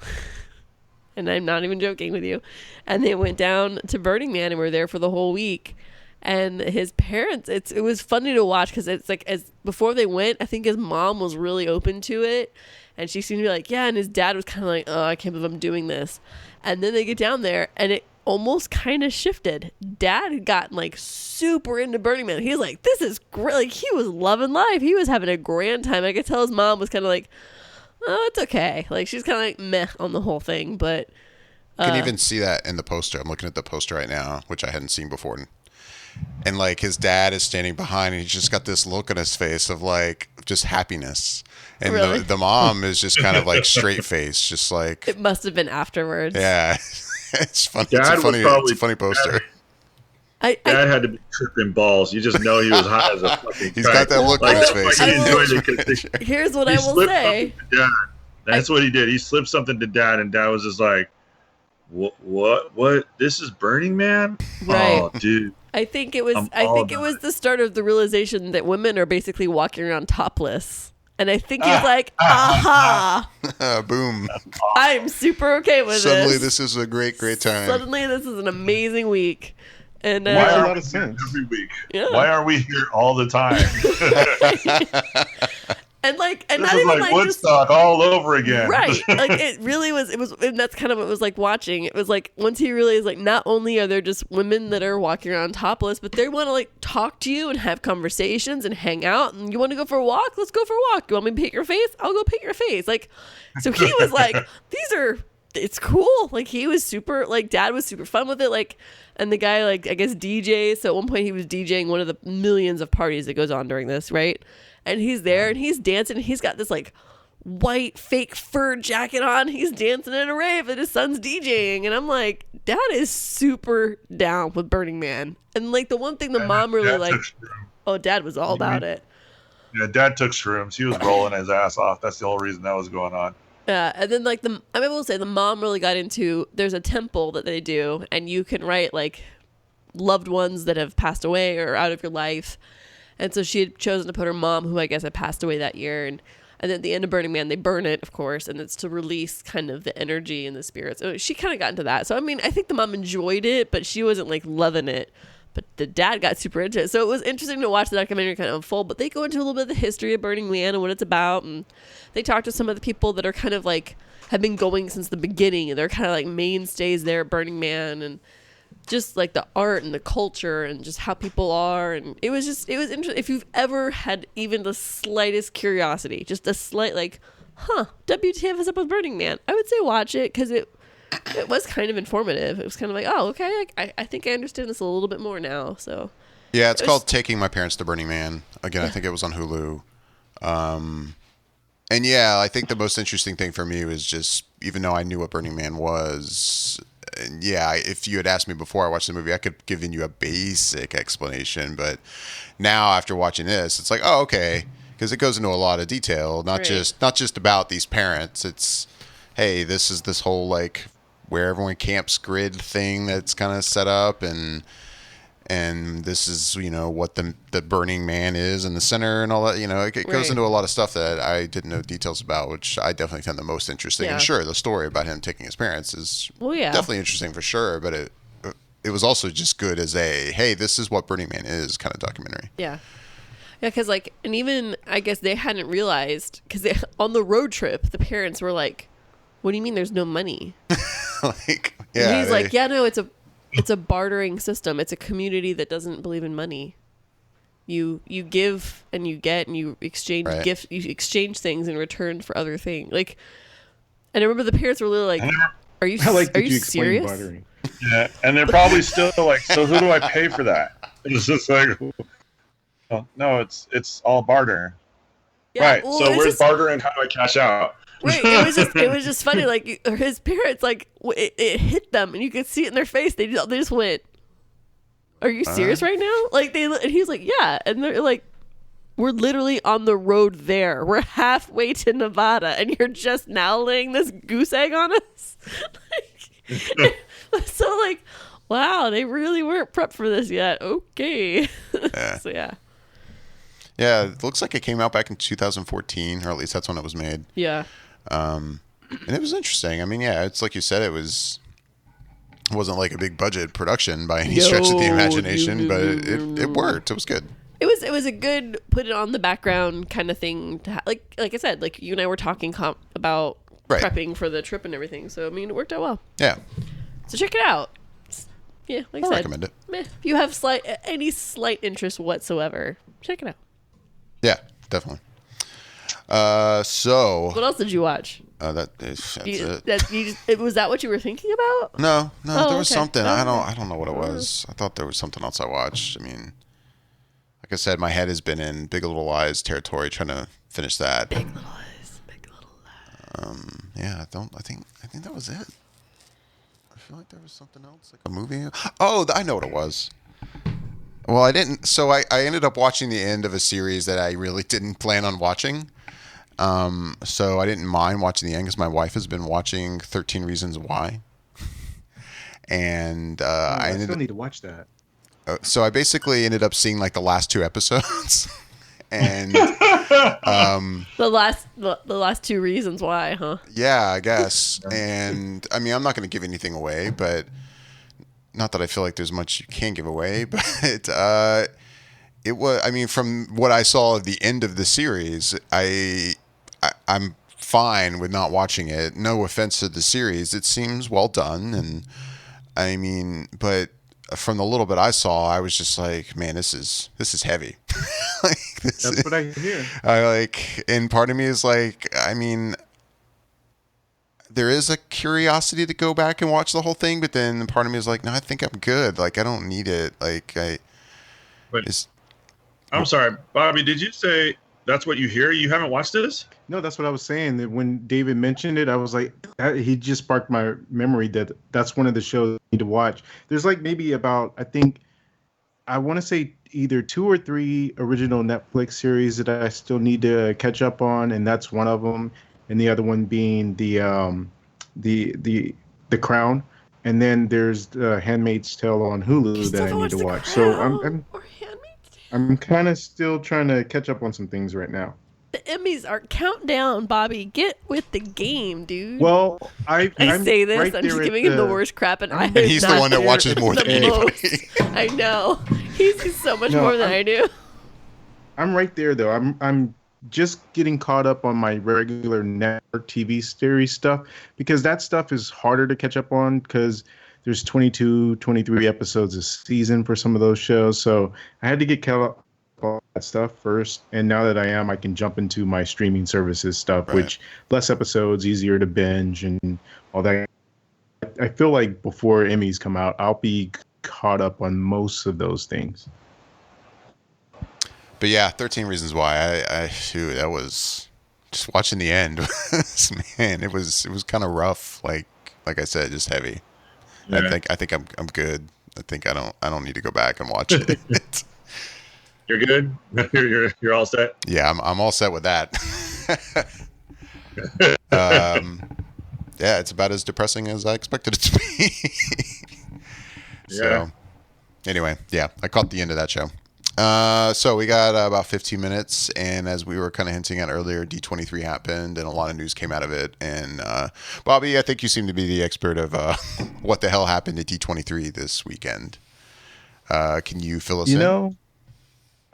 And I'm not even joking with you. And they went down to Burning Man and were there for the whole week. And his parents, it was funny to watch because it's like, as before they went, I think his mom was really open to it, and she seemed to be like, yeah. And his dad was kind of like, oh, I can't believe I'm doing this. And then they get down there, and it almost kind of shifted. Dad had gotten like super into Burning Man. He was like, this is great. Like, he was loving life. He was having a grand time. I could tell his mom was kind of like, oh, it's okay. Like, she's kind of like meh on the whole thing, but You can even see that in the poster. I'm looking at the poster right now, which I hadn't seen before. And like his dad is standing behind, and he's just got this look on his face of like just happiness. And Really? the mom is just kind of like straight face, just like, it must have been afterwards. yeah. It's funny. Dad It's was probably- a funny poster. Dad had to be tripping balls. You just know he was high as a fucking He's kite. got that look on his Like face. he enjoyed it 'cause Here's what he I will slipped say. something to Dad. That's what he did. He slipped something to Dad, and Dad was just like, "What? This is Burning Man, Right. Oh, dude." I think it was. I'm I all think it about was the start of the realization that women are basically walking around topless, and I think he's like, "Aha! Boom. I'm super okay with Suddenly, this. this is a great time. Suddenly, this is an amazing week." And Why Why a are lot we of sense. every week? Yeah. Why are we here all the time? and like, and This not is even like like just Woodstock all over again. right. Like, it really was. It was, and that's kind of what it was like watching. It was like once he realized, like, not only are there just women that are walking around topless, but they want to like talk to you and have conversations and hang out. And you want to go for a walk? Let's go for a walk. You want me to paint your face? I'll go paint your face. Like, so he was like, these are. It's cool. Like, he was super. Like, Dad was super fun with it. Like, and the guy, like, I guess DJs. So at one point he was DJing one of the millions of parties that goes on during this, right? And he's there and he's dancing. And he's got this like white fake fur jacket on. He's dancing in a rave and his son's DJing. And I'm like, Dad is super down with Burning Man. And like the one thing the mom really Dad like, took shrooms. oh, Dad was all about it. Yeah, Dad took shrooms. He was rolling his ass off. That's the whole reason that was going on. And then like I will say the mom really got into, there's a temple that they do and you can write like loved ones that have passed away or out of your life. And so she had chosen to put her mom, who I guess had passed away that year. And then at the end of Burning Man, they burn it, of course. And it's to release kind of the energy and the spirits. So she kind of got into that. So, I mean, I think the mom enjoyed it, but she wasn't like loving it. But the dad got super into it. So it was interesting to watch the documentary kind of unfold. But they go into a little bit of the history of Burning Man and what it's about. And they talk to some of the people that are kind of like, have been going since the beginning. And they're kind of like mainstays there at Burning Man. And just like the art and the culture and just how people are. And it was interesting. If you've ever had even the slightest curiosity, just a slight like, WTF is up with Burning Man, I would say watch it because it was kind of informative. It was kind of like, oh, okay, I think I understand this a little bit more now. So Yeah, it's called Taking My Parents to Burning Man. Again, I think it was on Hulu. And yeah, I think the most interesting thing for me was just, even though I knew what Burning Man was, and yeah, if you had asked me before I watched the movie, I could have given you a basic explanation. But now after watching this, it's like, oh, okay, because it goes into a lot of detail, not just about these parents. It's, hey, this is this whole like where everyone camps grid thing that's kind of set up, and and this is, what the Burning Man is in the center and all that. It goes into a lot of stuff that I didn't know details about, which I definitely found the most interesting. Yeah. And sure, the story about him taking his parents is definitely interesting for sure, but it was also just good as a, hey, this is what Burning Man is kind of documentary. Yeah. Yeah, because and even I guess they hadn't realized, because on the road trip, the parents were like, "What do you mean there's no money?" And he's like, "Yeah, no, it's a bartering system. It's a community that doesn't believe in money. You give and you get, and you exchange gifts. You exchange things in return for other things." And I remember the parents were literally like, "Are you serious?" Bartering. Yeah, and they're probably still like, "So who do I pay for that?" It's just like, no, it's all barter. Yeah, right. So where's barter and how do I cash out? Right. It was just funny. Like his parents, it hit them, and you could see it in their face. They just went, "Are you serious right now?" And he's like, "Yeah," and they're like, "We're literally on the road there. We're halfway to Nevada, and you're just now laying this goose egg on us." So wow, they really weren't prepped for this yet. Okay. Yeah. So yeah. Yeah, it looks like it came out back in 2014, or at least that's when it was made. Yeah. And it was interesting. I mean, yeah, it's like you said, it wasn't like a big budget production by any stretch of the imagination, but it worked. It was good. It was a good put it on the background kind of thing to like I said, like you and I were talking about prepping for the trip and everything. So I mean, it worked out well. Yeah. So check it out. Yeah, like I said, recommend it. If you have any slight interest whatsoever, check it out. Yeah, definitely. So what else did you watch? That's it. Was that what you were thinking about? No, there was something. Oh, I don't know what it was. I thought there was something else I watched. I mean, like I said, my head has been in Big Little Lies territory trying to finish that. Big Little Lies. Big Little Lies. Yeah, I think that was it. I feel like there was something else, like a movie. Oh, I know what it was. Well, I didn't. So I ended up watching the end of a series that I really didn't plan on watching. So I didn't mind watching the end because my wife has been watching 13 Reasons Why. And I still need to watch that. So I basically ended up seeing like the last 2 episodes. And the last 2 reasons why, huh? Yeah, I guess. And I mean, I'm not going to give anything away, but not that I feel like there's much you can give away, but it was. I mean, from what I saw at the end of the series, I'm fine with not watching it. No offense to the series, it seems well done, and I mean, but from the little bit I saw, I was just like, man, this is heavy. That's what I hear. And part of me is like, I mean, there is a curiosity to go back and watch the whole thing, but then part of me is like, no, I think I'm good. Like, I don't need it. I'm sorry, Bobby, did you say that's what you hear? You haven't watched this? No, that's what I was saying. That when David mentioned it, I was like, he just sparked my memory that that's one of the shows I need to watch. There's like maybe about, I want to say either 2 or 3 original Netflix series that I still need to catch up on, and that's one of them. And the other one being the Crown, and then there's Handmaid's Tale on Hulu that I need to watch. So I'm kind of still trying to catch up on some things right now. The Emmys are countdown, Bobby. Get with the game, dude. Well, I say this. Right, I'm just giving him the worst crap, and he's the one that watches more than anybody. I know. He's so much more than I do. I'm right there though. I'm just getting caught up on my regular network TV series stuff, because that stuff is harder to catch up on because there's 22, 23 episodes a season for some of those shows. So I had to get caught up on that stuff first. And now that I can jump into my streaming services stuff, right, which less episodes, easier to binge and all that. I feel like before Emmys come out, I'll be caught up on most of those things. But yeah, 13 Reasons Why. That was just watching the end. Man, it was kind of rough. Like I said, just heavy. Yeah. I think I'm good. I think I don't need to go back and watch it. You're good. You're all set. Yeah, I'm all set with that. Yeah, it's about as depressing as I expected it to be. So, Anyway, yeah, I caught the end of that show. So we got about 15 minutes, and as we were kind of hinting at earlier, D23 happened, and a lot of news came out of it. And Bobby, I think you seem to be the expert of what the hell happened at D23 this weekend. Can you fill us in? You know,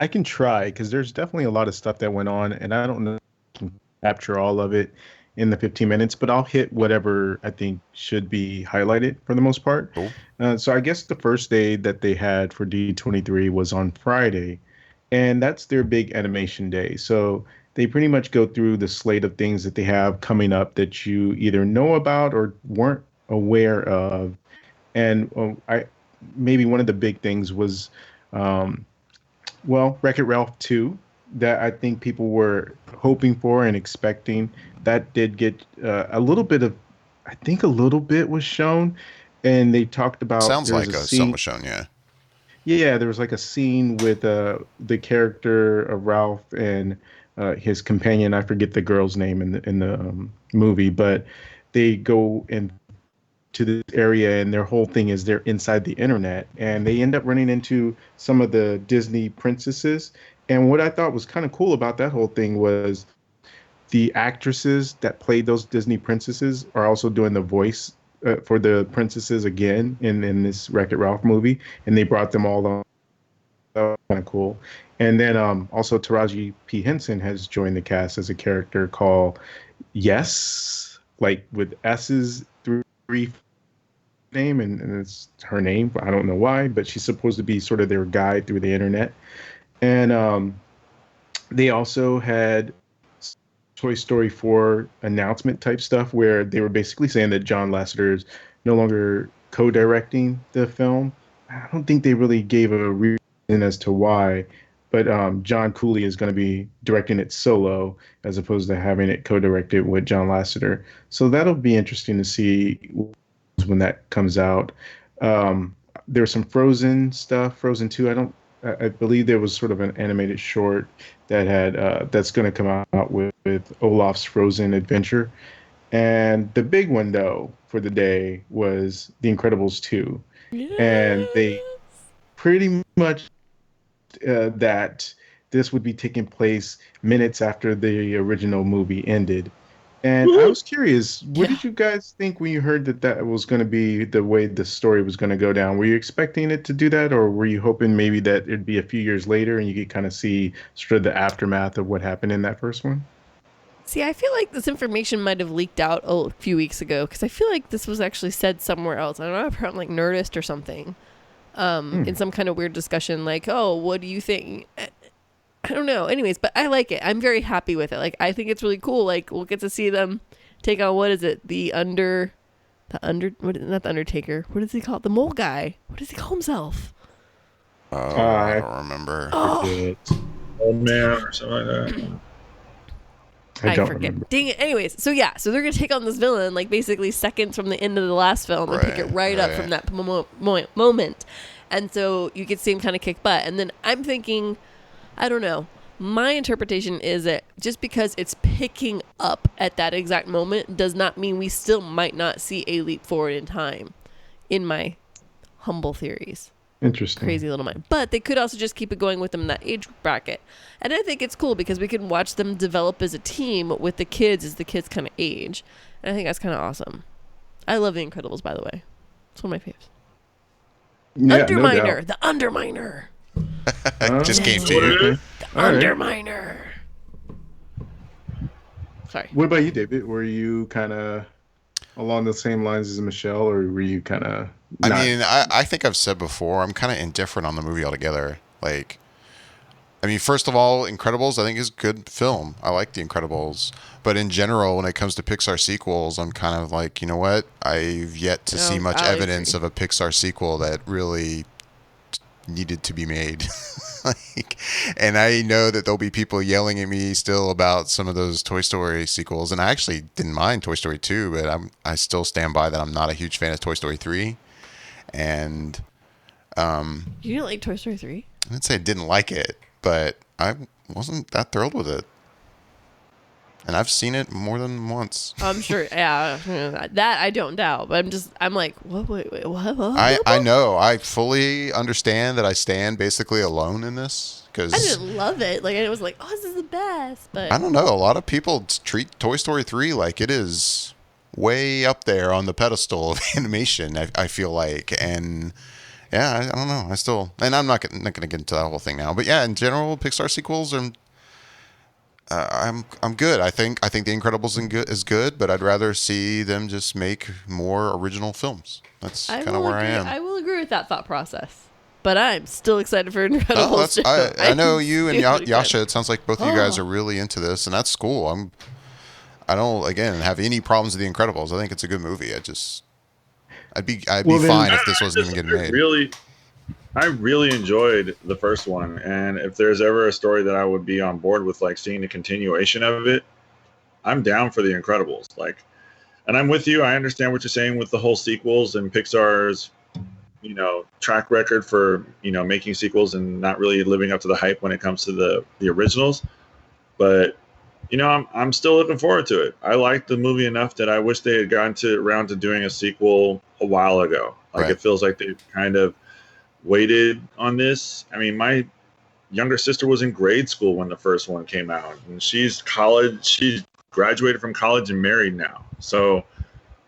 I can try because there's definitely a lot of stuff that went on, and I don't know if I can capture all of it in the 15 minutes, but I'll hit whatever I think should be highlighted for the most part. Cool. So I guess the first day that they had for D23 was on Friday, and that's their big animation day. So they pretty much go through the slate of things that they have coming up that you either know about or weren't aware of. And I maybe one of the big things was, Wreck-It Ralph 2 that I think people were hoping for and expecting. That did get a little bit was shown, and they talked about. Sounds like some was shown, yeah. Yeah, there was like a scene with the character of Ralph and his companion. I forget the girl's name in the movie, but they go into this area, and their whole thing is they're inside the internet, and they end up running into some of the Disney princesses. And what I thought was kind of cool about that whole thing was the actresses that played those Disney princesses are also doing the voice for the princesses again in this Wreck-It Ralph movie, and they brought them all on. That was kind of cool. And then also Taraji P. Henson has joined the cast as a character called Yes, like with S's three name, and it's her name. I don't know why, but she's supposed to be sort of their guide through the internet. And they also had Toy Story 4 announcement type stuff where they were basically saying that John Lasseter is no longer co-directing the film. I don't think they really gave a reason as to why, but John Cooley is going to be directing it solo as opposed to having it co-directed with John Lasseter. So that'll be interesting to see when that comes out. There's some Frozen stuff, Frozen 2. I believe there was sort of an animated short that had that's going to come out with Olaf's Frozen Adventure. And the big one, though, for the day was The Incredibles 2. Yes. And they pretty much that this would be taking place minutes after the original movie ended. And I was curious, what did you guys think when you heard that was going to be the way the story was going to go down? Were you expecting it to do that, or were you hoping maybe that it'd be a few years later and you could kind of see sort of the aftermath of what happened in that first one? See, I feel like this information might have leaked out a few weeks ago because I feel like this was actually said somewhere else. I don't know, apparently like Nerdist or something, in some kind of weird discussion like, oh, what do you think? I don't know. Anyways, but I like it. I'm very happy with it. Like, I think it's really cool. Like, we'll get to see them take on, what is it? Not the Undertaker. What is he called? The mole guy. What does he call himself? Oh, I don't remember. Oh, man, or something like that. I don't forget. Remember. Dang it. Anyways, so yeah, so they're going to take on this villain, like, basically seconds from the end of the last film and pick it right up from that moment. And so you could see him kind of kick butt. And then I'm thinking, I don't know. My interpretation is that just because it's picking up at that exact moment does not mean we still might not see a leap forward in time, in my humble theories. Interesting. Crazy little mind. But they could also just keep it going with them in that age bracket. And I think it's cool because we can watch them develop as a team with the kids as the kids kind of age. And I think that's kind of awesome. I love The Incredibles, by the way. It's one of my faves. Yeah, Underminer. The Underminer. Just came to you. The Underminer. Sorry. What about you, David? Were you kind of along the same lines as Michelle, or were you kind of... I mean, I think I've said before, I'm kind of indifferent on the movie altogether. Like, I mean, first of all, Incredibles, I think, is a good film. I like The Incredibles. But in general, when it comes to Pixar sequels, I'm kind of like, you know what? I've yet to see much evidence of a Pixar sequel that really needed to be made. And I know that there'll be people yelling at me still about some of those Toy Story sequels. And I actually didn't mind Toy Story 2, but I still stand by that I'm not a huge fan of Toy Story 3. And you didn't like Toy Story 3? I didn't say I didn't like it, but I wasn't that thrilled with it. And I've seen it more than once. I'm sure. Yeah, that I don't doubt. But I'm like, what? Wait, what? I know. I fully understand that I stand basically alone in this. Because I didn't love it. Like, it was like, oh, this is the best. But I don't know. A lot of people treat Toy Story 3 like it is way up there on the pedestal of animation, I feel like. And yeah, I don't know. And I'm not going to get into that whole thing now. But yeah, in general, Pixar sequels are... I'm good. I think The Incredibles is good, but I'd rather see them just make more original films. That's kind of where I am. I will agree with that thought process, but I'm still excited for Incredibles. I know you and Jascha. It sounds like both of you guys are really into this, and that's cool. I don't again have any problems with The Incredibles. I think it's a good movie. I'd be fine if this wasn't even getting made. I really enjoyed the first one, and if there's ever a story that I would be on board with, like seeing the continuation of it, I'm down for The Incredibles. Like, and I'm with you. I understand what you're saying with the whole sequels and Pixar's, track record for making sequels and not really living up to the hype when it comes to the originals. But I'm still looking forward to it. I liked the movie enough that I wish they had gotten around to doing a sequel a while ago. Like right. It feels like they've kind of waited on this. I mean, my younger sister was in grade school when the first one came out, and she's graduated from college and married now. So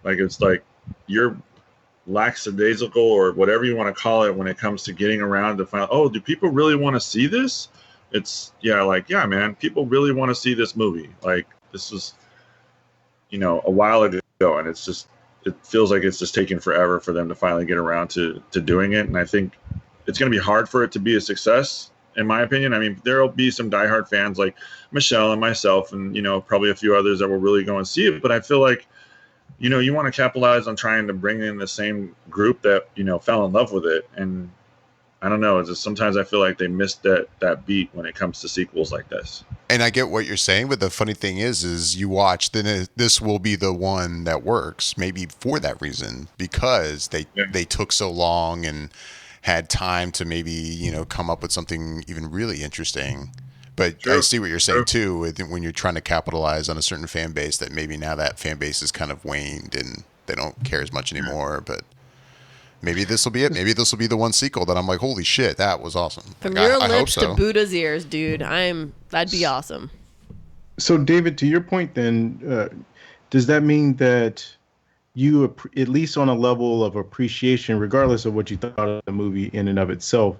like, it's like you're lackadaisical or whatever you want to call it when it comes to getting around to find, oh, do people really want to see this? It's yeah, man, people really want to see this movie. Like, this is, a while ago, and it feels like it's just taking forever for them to finally get around to doing it. And I think it's going to be hard for it to be a success, in my opinion. I mean, there'll be some diehard fans like Michelle and myself and, probably a few others that will really go and see it. But I feel like, you want to capitalize on trying to bring in the same group that, fell in love with it. And I don't know. It's just sometimes I feel like they missed that beat when it comes to sequels like this. And I get what you're saying, but the funny thing is you watch, then this will be the one that works, maybe for that reason, because they took so long and had time to maybe, come up with something even really interesting. But I see what you're saying too, when you're trying to capitalize on a certain fan base that maybe now that fan base is kind of waned and they don't care as much anymore, but... Maybe this will be it. Maybe this will be the one sequel that I'm like, holy shit, that was awesome. From your lips to Buddha's ears, dude. That'd be awesome. So, David, to your point, then, does that mean that you, at least on a level of appreciation, regardless of what you thought of the movie in and of itself,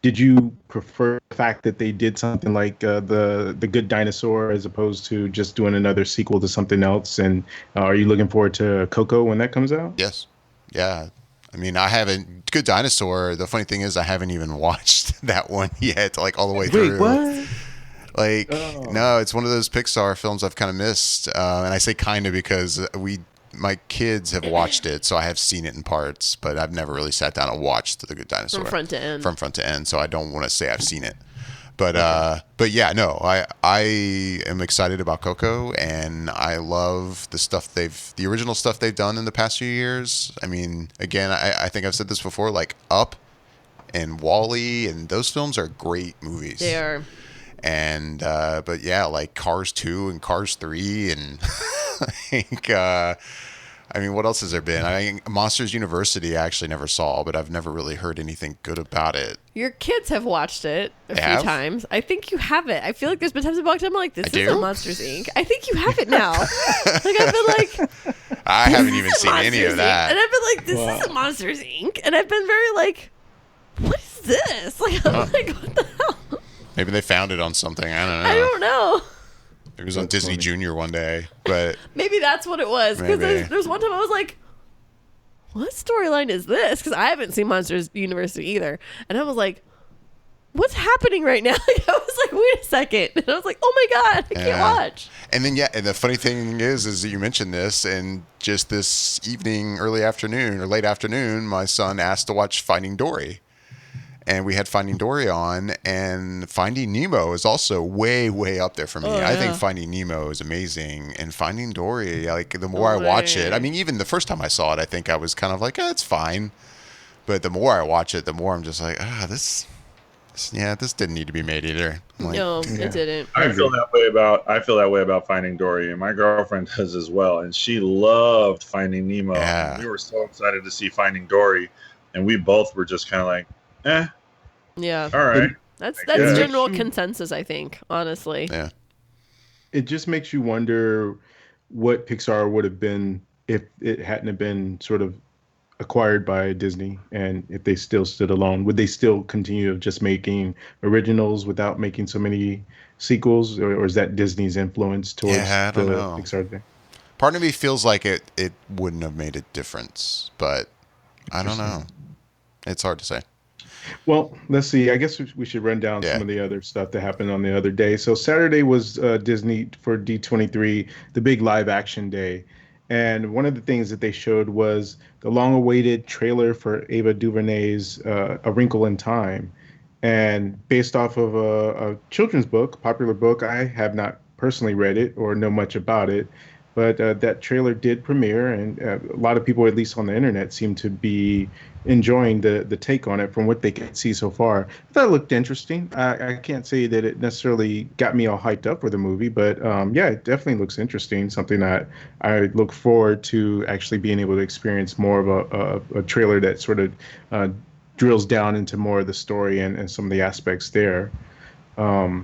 did you prefer the fact that they did something like the Good Dinosaur as opposed to just doing another sequel to something else? And are you looking forward to Coco when that comes out? Yes. Yeah. I mean, I haven't. Good Dinosaur. The funny thing is, I haven't even watched that one yet, like all the way through. Wait, what? Like, no, it's one of those Pixar films I've kind of missed, and I say kind of because my kids have watched it, so I have seen it in parts, but I've never really sat down and watched The Good Dinosaur from front to end. So I don't want to say I've seen it. But yeah, no, I am excited about Coco, and I love the original stuff they've done in the past few years. I mean, again, I think I've said this before, like Up and WALL-E, and those films are great movies. They are. And but yeah, like Cars 2 and Cars 3, and I mean, what else has there been? Monsters University I actually never saw, but I've never really heard anything good about it. Your kids have watched it a few times. I think you have it. I feel like there's been times I've walked up, I'm like, this isn't Monsters, Inc. I think you have it now. Like, I've been like... I haven't even seen any of that. And I've been like, this isn't Monsters, Inc. And I've been very like, what is this? Like, I'm like, what the hell? Maybe they found it on something. I don't know. I don't know. It was on Disney Junior one day, but maybe that's what it was. Because there's one time I was like, "What storyline is this?" Because I haven't seen Monsters University either, and I was like, "What's happening right now?" Like, I was like, "Wait a second. And I was like, "Oh my god, I can't watch." And then and the funny thing is that you mentioned this, and just this evening, early afternoon or late afternoon, my son asked to watch Finding Dory. And we had Finding Dory on, and Finding Nemo is also way, way up there for me. I think Finding Nemo is amazing, and Finding Dory, like the more I watch it, I mean, even the first time I saw it, I think I was kind of like, it's fine. But the more I watch it, the more I'm just like, this yeah, this didn't need to be made either. No, it didn't. I feel that way about Finding Dory, and my girlfriend does as well. And she loved Finding Nemo. Yeah. And we were so excited to see Finding Dory, and we both were just kind of like, Yeah. all right. That's Yeah. general consensus, I think, honestly. Yeah. It just makes you wonder what Pixar would have been if it hadn't have been sort of acquired by Disney, and if they still stood alone. Would they still continue just making originals without making so many sequels, or is that Disney's influence towards Yeah, I don't know. Pixar thing? Part of me feels like it wouldn't have made a difference, but I don't know. It's hard to say. Well, let's see. I guess we should run down some of the other stuff that happened on the other day. So Saturday was Disney for D23, the big live action day. And one of the things that they showed was the long-awaited trailer for Ava DuVernay's A Wrinkle in Time. And based off of a children's book, popular book, I have not personally read it or know much about it. But that trailer did premiere, and a lot of people, at least on the internet, seem to be enjoying the take on it from what they can see so far. I thought it looked interesting. I can't say that it necessarily got me all hyped up for the movie, but yeah, it definitely looks interesting. Something that I look forward to actually being able to experience more of a trailer that sort of drills down into more of the story and some of the aspects there. I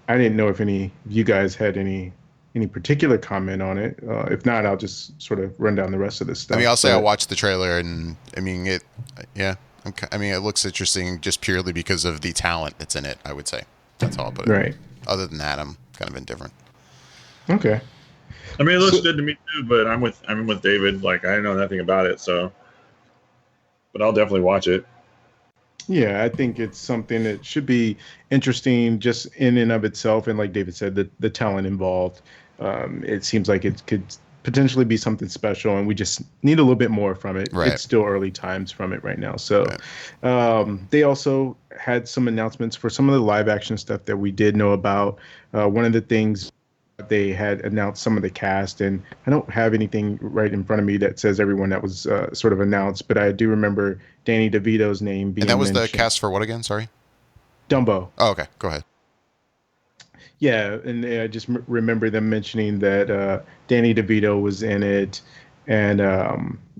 didn't know if any of you guys had any particular comment on it. If not, I'll just sort of run down the rest of this stuff. I mean, I'll say I watched the trailer, and I mean, it looks interesting just purely because of the talent that's in it, I would say. That's all. But right. Other than that, I'm kind of indifferent. Okay. I mean, it looks good to me too, but I'm with David. Like, I know nothing about it, so. But I'll definitely watch it. Yeah, I think it's something that should be interesting just in and of itself. And like David said, the talent involved. It seems like it could potentially be something special, and we just need a little bit more from it. Right. It's still early times from it right now. So they also had some announcements for some of the live action stuff that we did know about. One of the things, they had announced some of the cast, and I don't have anything right in front of me that says everyone that was sort of announced, but I do remember Danny DeVito's name being mentioned. And that was the cast for what again? Sorry? Dumbo. Oh, okay. Go ahead. Yeah, and I just remember them mentioning that Danny DeVito was in it, and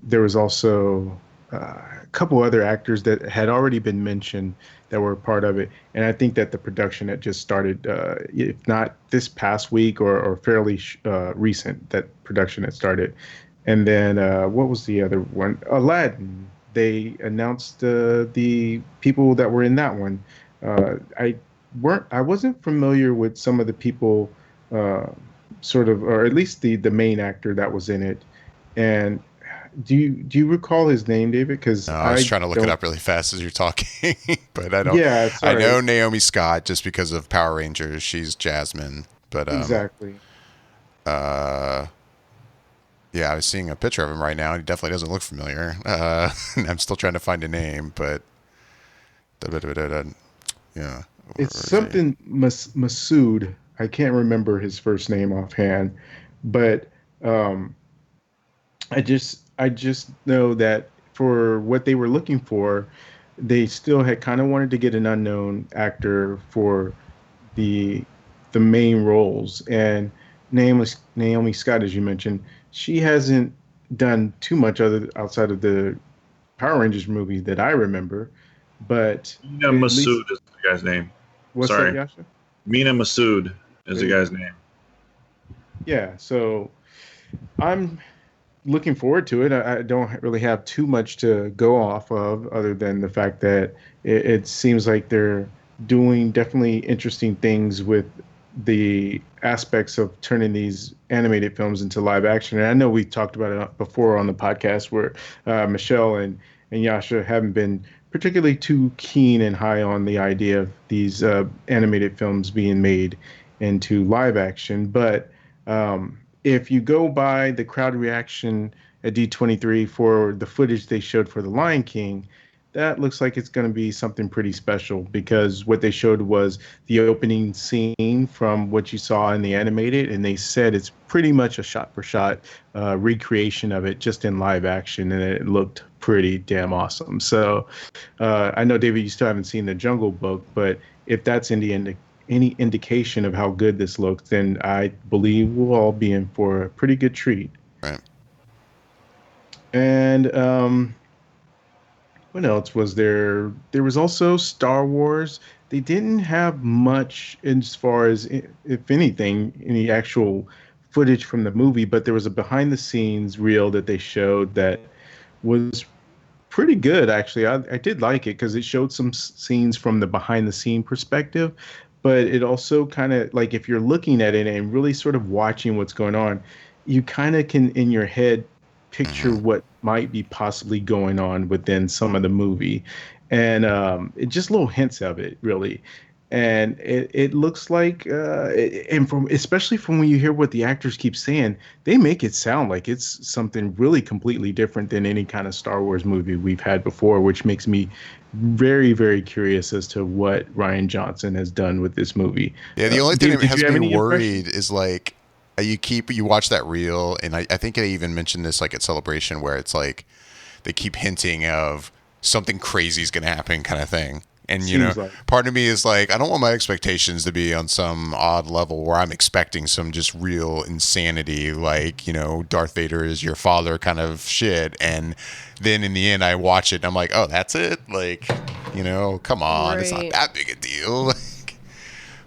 there was also a couple other actors that had already been mentioned that were part of it. And I think that the production had just started, if not this past week or fairly recent, that production had started. And then what was the other one? Aladdin. They announced the people that were in that one. I wasn't familiar with some of the people, sort of, or at least the main actor that was in it. And do you recall his name, David? Because I was trying to look it up really fast as you're talking, but I don't. Yeah, I know Naomi Scott just because of Power Rangers. She's Jasmine, but exactly. Yeah, I was seeing a picture of him right now, and he definitely doesn't look familiar. I'm still trying to find a name, but yeah. It's something Masood. I can't remember his first name offhand, but I just know that for what they were looking for, they still had kind of wanted to get an unknown actor for the main roles. And Naomi Scott, as you mentioned, she hasn't done too much outside of the Power Rangers movie that I remember. But Mina Masood is the guy's name. What's Sorry. that, Jascha? Mina Masood is the guy's name. Yeah, so I'm looking forward to it. I don't really have too much to go off of other than the fact that it seems like they're doing definitely interesting things with the aspects of turning these animated films into live action. And I know we talked about it before on the podcast where Michelle and Jascha haven't been particularly too keen and high on the idea of these animated films being made into live action. But if you go by the crowd reaction at D23 for the footage they showed for The Lion King, that looks like it's going to be something pretty special, because what they showed was the opening scene from what you saw in the animated, and they said it's pretty much a shot for shot recreation of it just in live action, and it looked pretty damn awesome. So I know, David, you still haven't seen the Jungle Book, but if that's any indication of how good this looks, then I believe we'll all be in for a pretty good treat. Right. And what else was there? There was also Star Wars. They didn't have much as far as, if anything, any actual footage from the movie, but there was a behind the scenes reel that they showed that was pretty good, actually. I did like it because it showed some scenes from the behind the scene perspective, but it also kind of, like, if you're looking at it and really sort of watching what's going on, you kind of can in your head picture what might be possibly going on within some of the movie, and it just little hints of it, really. And it looks like, and from especially from when you hear what the actors keep saying, they make it sound like it's something really completely different than any kind of Star Wars movie we've had before, which makes me very, very curious as to what Rian Johnson has done with this movie. Yeah, the only thing that has me worried impression? is like you watch that reel, and I think I even mentioned this like at Celebration, where it's like they keep hinting of something crazy is going to happen, kind of thing. And you know, part of me is like, I don't want my expectations to be on some odd level where I'm expecting some just real insanity, like, you know, Darth Vader is your father kind of shit. And then in the end, I watch it and I'm like, oh, that's it. Like, you know, come on, It's not that big a deal.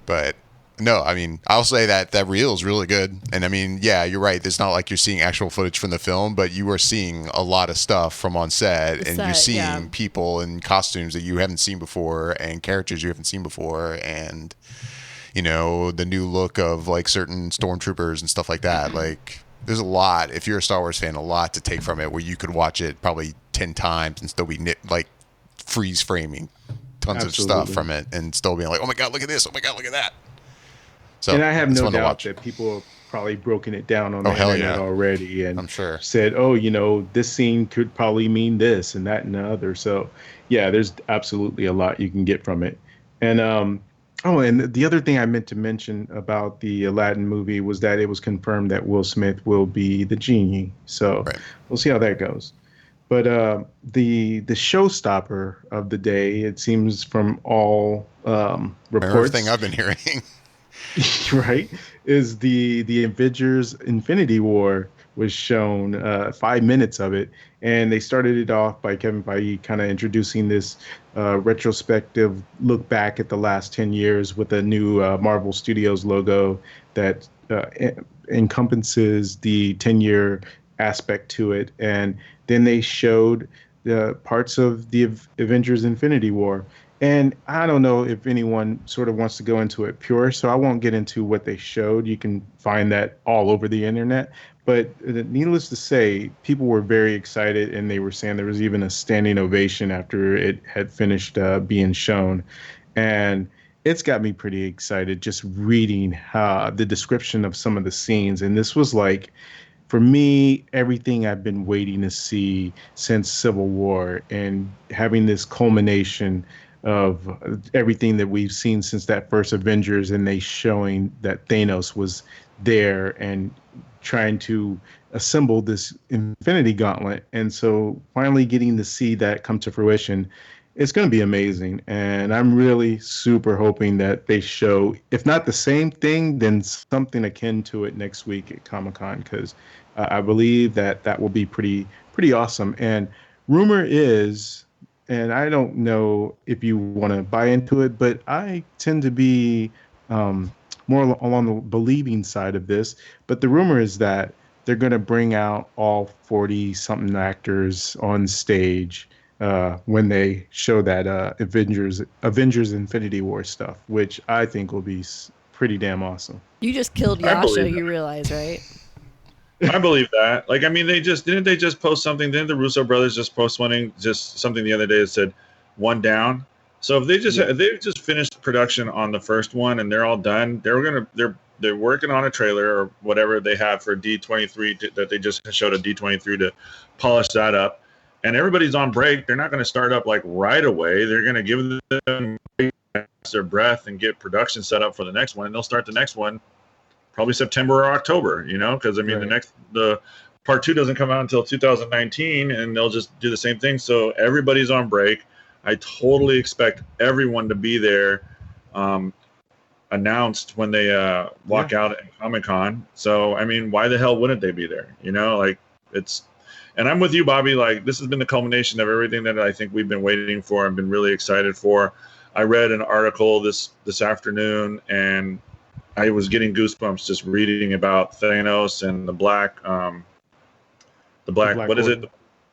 But no, I mean, I'll say that reel is really good. And I mean, yeah, you're right. It's not like you're seeing actual footage from the film, but you are seeing a lot of stuff from on set, and you're seeing people in costumes that you haven't seen before and characters you haven't seen before. And, you know, the new look of like certain stormtroopers and stuff like that. Like, there's a lot, if you're a Star Wars fan, a lot to take from it, where you could watch it probably 10 times and still be freeze framing tons of stuff from it and still being like, oh my God, look at this. Oh my God, look at that. So, and I have no doubt that people have probably broken it down on the internet already, and I'm sure said, oh, you know, this scene could probably mean this and that and the other. So yeah, there's absolutely a lot you can get from it. And and the other thing I meant to mention about the Aladdin movie was that it was confirmed that Will Smith will be the genie. So we'll see how that goes. But the showstopper of the day, it seems from all reports, everything I've been hearing, right, is the Avengers Infinity War was shown, 5 minutes of it, and they started it off by Kevin Feige kind of introducing this retrospective look back at the last 10 years with a new Marvel Studios logo that encompasses the 10-year aspect to it. And then they showed the parts of the Avengers Infinity War. And I don't know if anyone sort of wants to go into it pure, so I won't get into what they showed. You can find that all over the internet. But needless to say, people were very excited, and they were saying there was even a standing ovation after it had finished being shown. And it's got me pretty excited just reading the description of some of the scenes. And this was like, for me, everything I've been waiting to see since Civil War, and having this culmination of everything that we've seen since that first Avengers, and they showing that Thanos was there and trying to assemble this Infinity Gauntlet. And so finally getting to see that come to fruition, it's going to be amazing. And I'm really super hoping that they show, if not the same thing, then something akin to it next week at Comic-Con, because I believe that will be pretty awesome. And rumor is, and I don't know if you want to buy into it, but I tend to be more along the believing side of this. But the rumor is that they're going to bring out all 40-something actors on stage when they show that Avengers Infinity War stuff, which I think will be pretty damn awesome. You just killed Jascha, you realize, right? I believe that. Like, I mean, they just post something? Didn't the Russo brothers just post something the other day that said one down? So if they just finished production on the first one and they're all done, they're working on a trailer or whatever they have for D23 that they just showed a D23 to polish that up. and everybody's on break. They're not going to start up like right away. They're going to give them their breath and get production set up for the next one, and they'll start the next one probably September or October, because I mean the part 2 doesn't come out until 2019, and they'll just do the same thing. So everybody's on break. I totally expect everyone to be there, announced when they walk out at Comic-Con. So I mean, why the hell wouldn't they be there? And I'm with you, Bobby. Like, this has been the culmination of everything that I think we've been waiting for and been really excited for. I read an article this afternoon, and I was getting goosebumps just reading about Thanos and the Black what is it?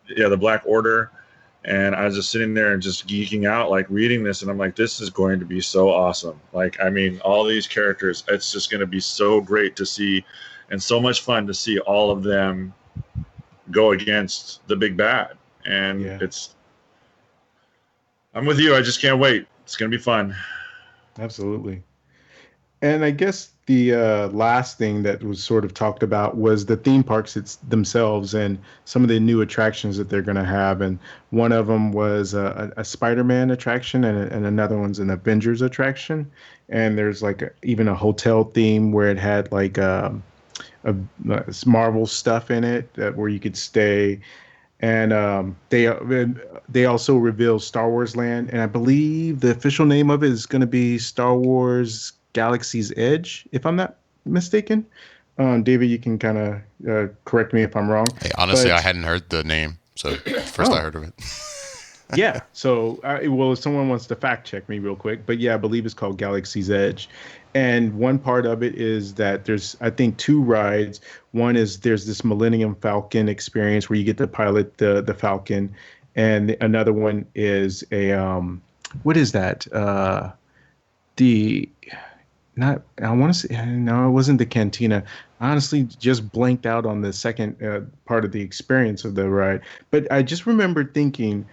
Yeah, the Black Order. And I was just sitting there and just geeking out, like reading this, and I'm like, this is going to be so awesome. Like, I mean, all these characters, it's just going to be so great to see, and so much fun to see all of them go against the big bad. And I'm with you. I just can't wait. It's going to be fun. Absolutely. And I guess the last thing that was sort of talked about was the theme parks themselves and some of the new attractions that they're going to have. And one of them was a Spider-Man attraction, and another one's an Avengers attraction. And there's like even a hotel theme where it had like a Marvel stuff in it where you could stay. And they also revealed Star Wars Land, and I believe the official name of it is going to be Star Wars Galaxy's Edge, if I'm not mistaken. David, you can kind of correct me if I'm wrong. Hey, honestly, I hadn't heard the name, so first I heard of it. Yeah, so if someone wants to fact check me real quick, but yeah, I believe it's called Galaxy's Edge. And one part of it is that there's, I think, 2 rides. One is there's this Millennium Falcon experience where you get to pilot the Falcon, and another one is a what is that? I want to say, no, it wasn't the Cantina. I honestly just blanked out on the second part of the experience of the ride. But I just remember thinking,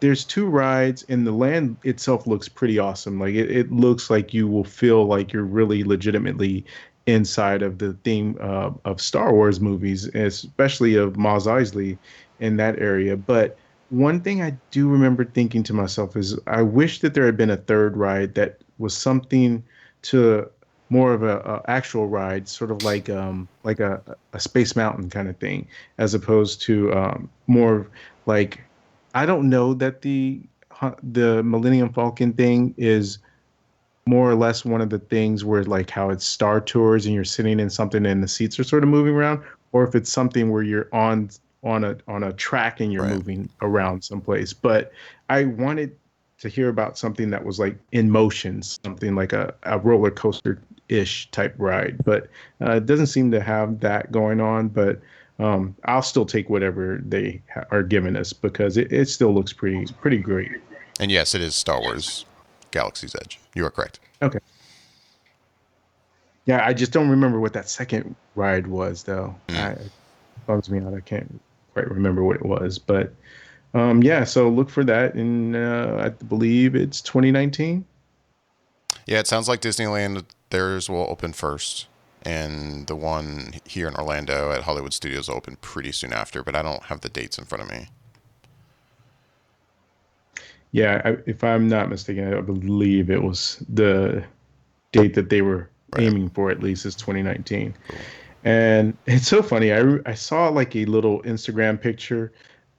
there's 2 rides, and the land itself looks pretty awesome. Like it looks like you will feel like you're really legitimately inside of the theme of Star Wars movies, especially of Mos Eisley in that area. But one thing I do remember thinking to myself is I wish that there had been a 3rd ride that was something to more of a actual ride, sort of like a Space Mountain kind of thing, as opposed to more like, I don't know that the Millennium Falcon thing is more or less one of the things where like how it's Star Tours and you're sitting in something and the seats are sort of moving around, or if it's something where you're on a track and you're moving around someplace. But I wanted to hear about something that was like in motion, something like a roller coaster-ish type ride. But it doesn't seem to have that going on. But I'll still take whatever they are giving us because it still looks pretty great. And yes, it is Star Wars Galaxy's Edge. You are correct. Okay. Yeah, I just don't remember what that second ride was, though. It bugs me out. I can't quite remember what it was. But, so look for that. And I believe it's 2019. Yeah, it sounds like Disneyland, theirs will open first. And the one here in Orlando at Hollywood Studios will open pretty soon after, but I don't have the dates in front of me. Yeah, if I'm not mistaken, I believe it was the date that they were aiming for, at least, is 2019. Cool. And it's so funny. I saw like a little Instagram picture,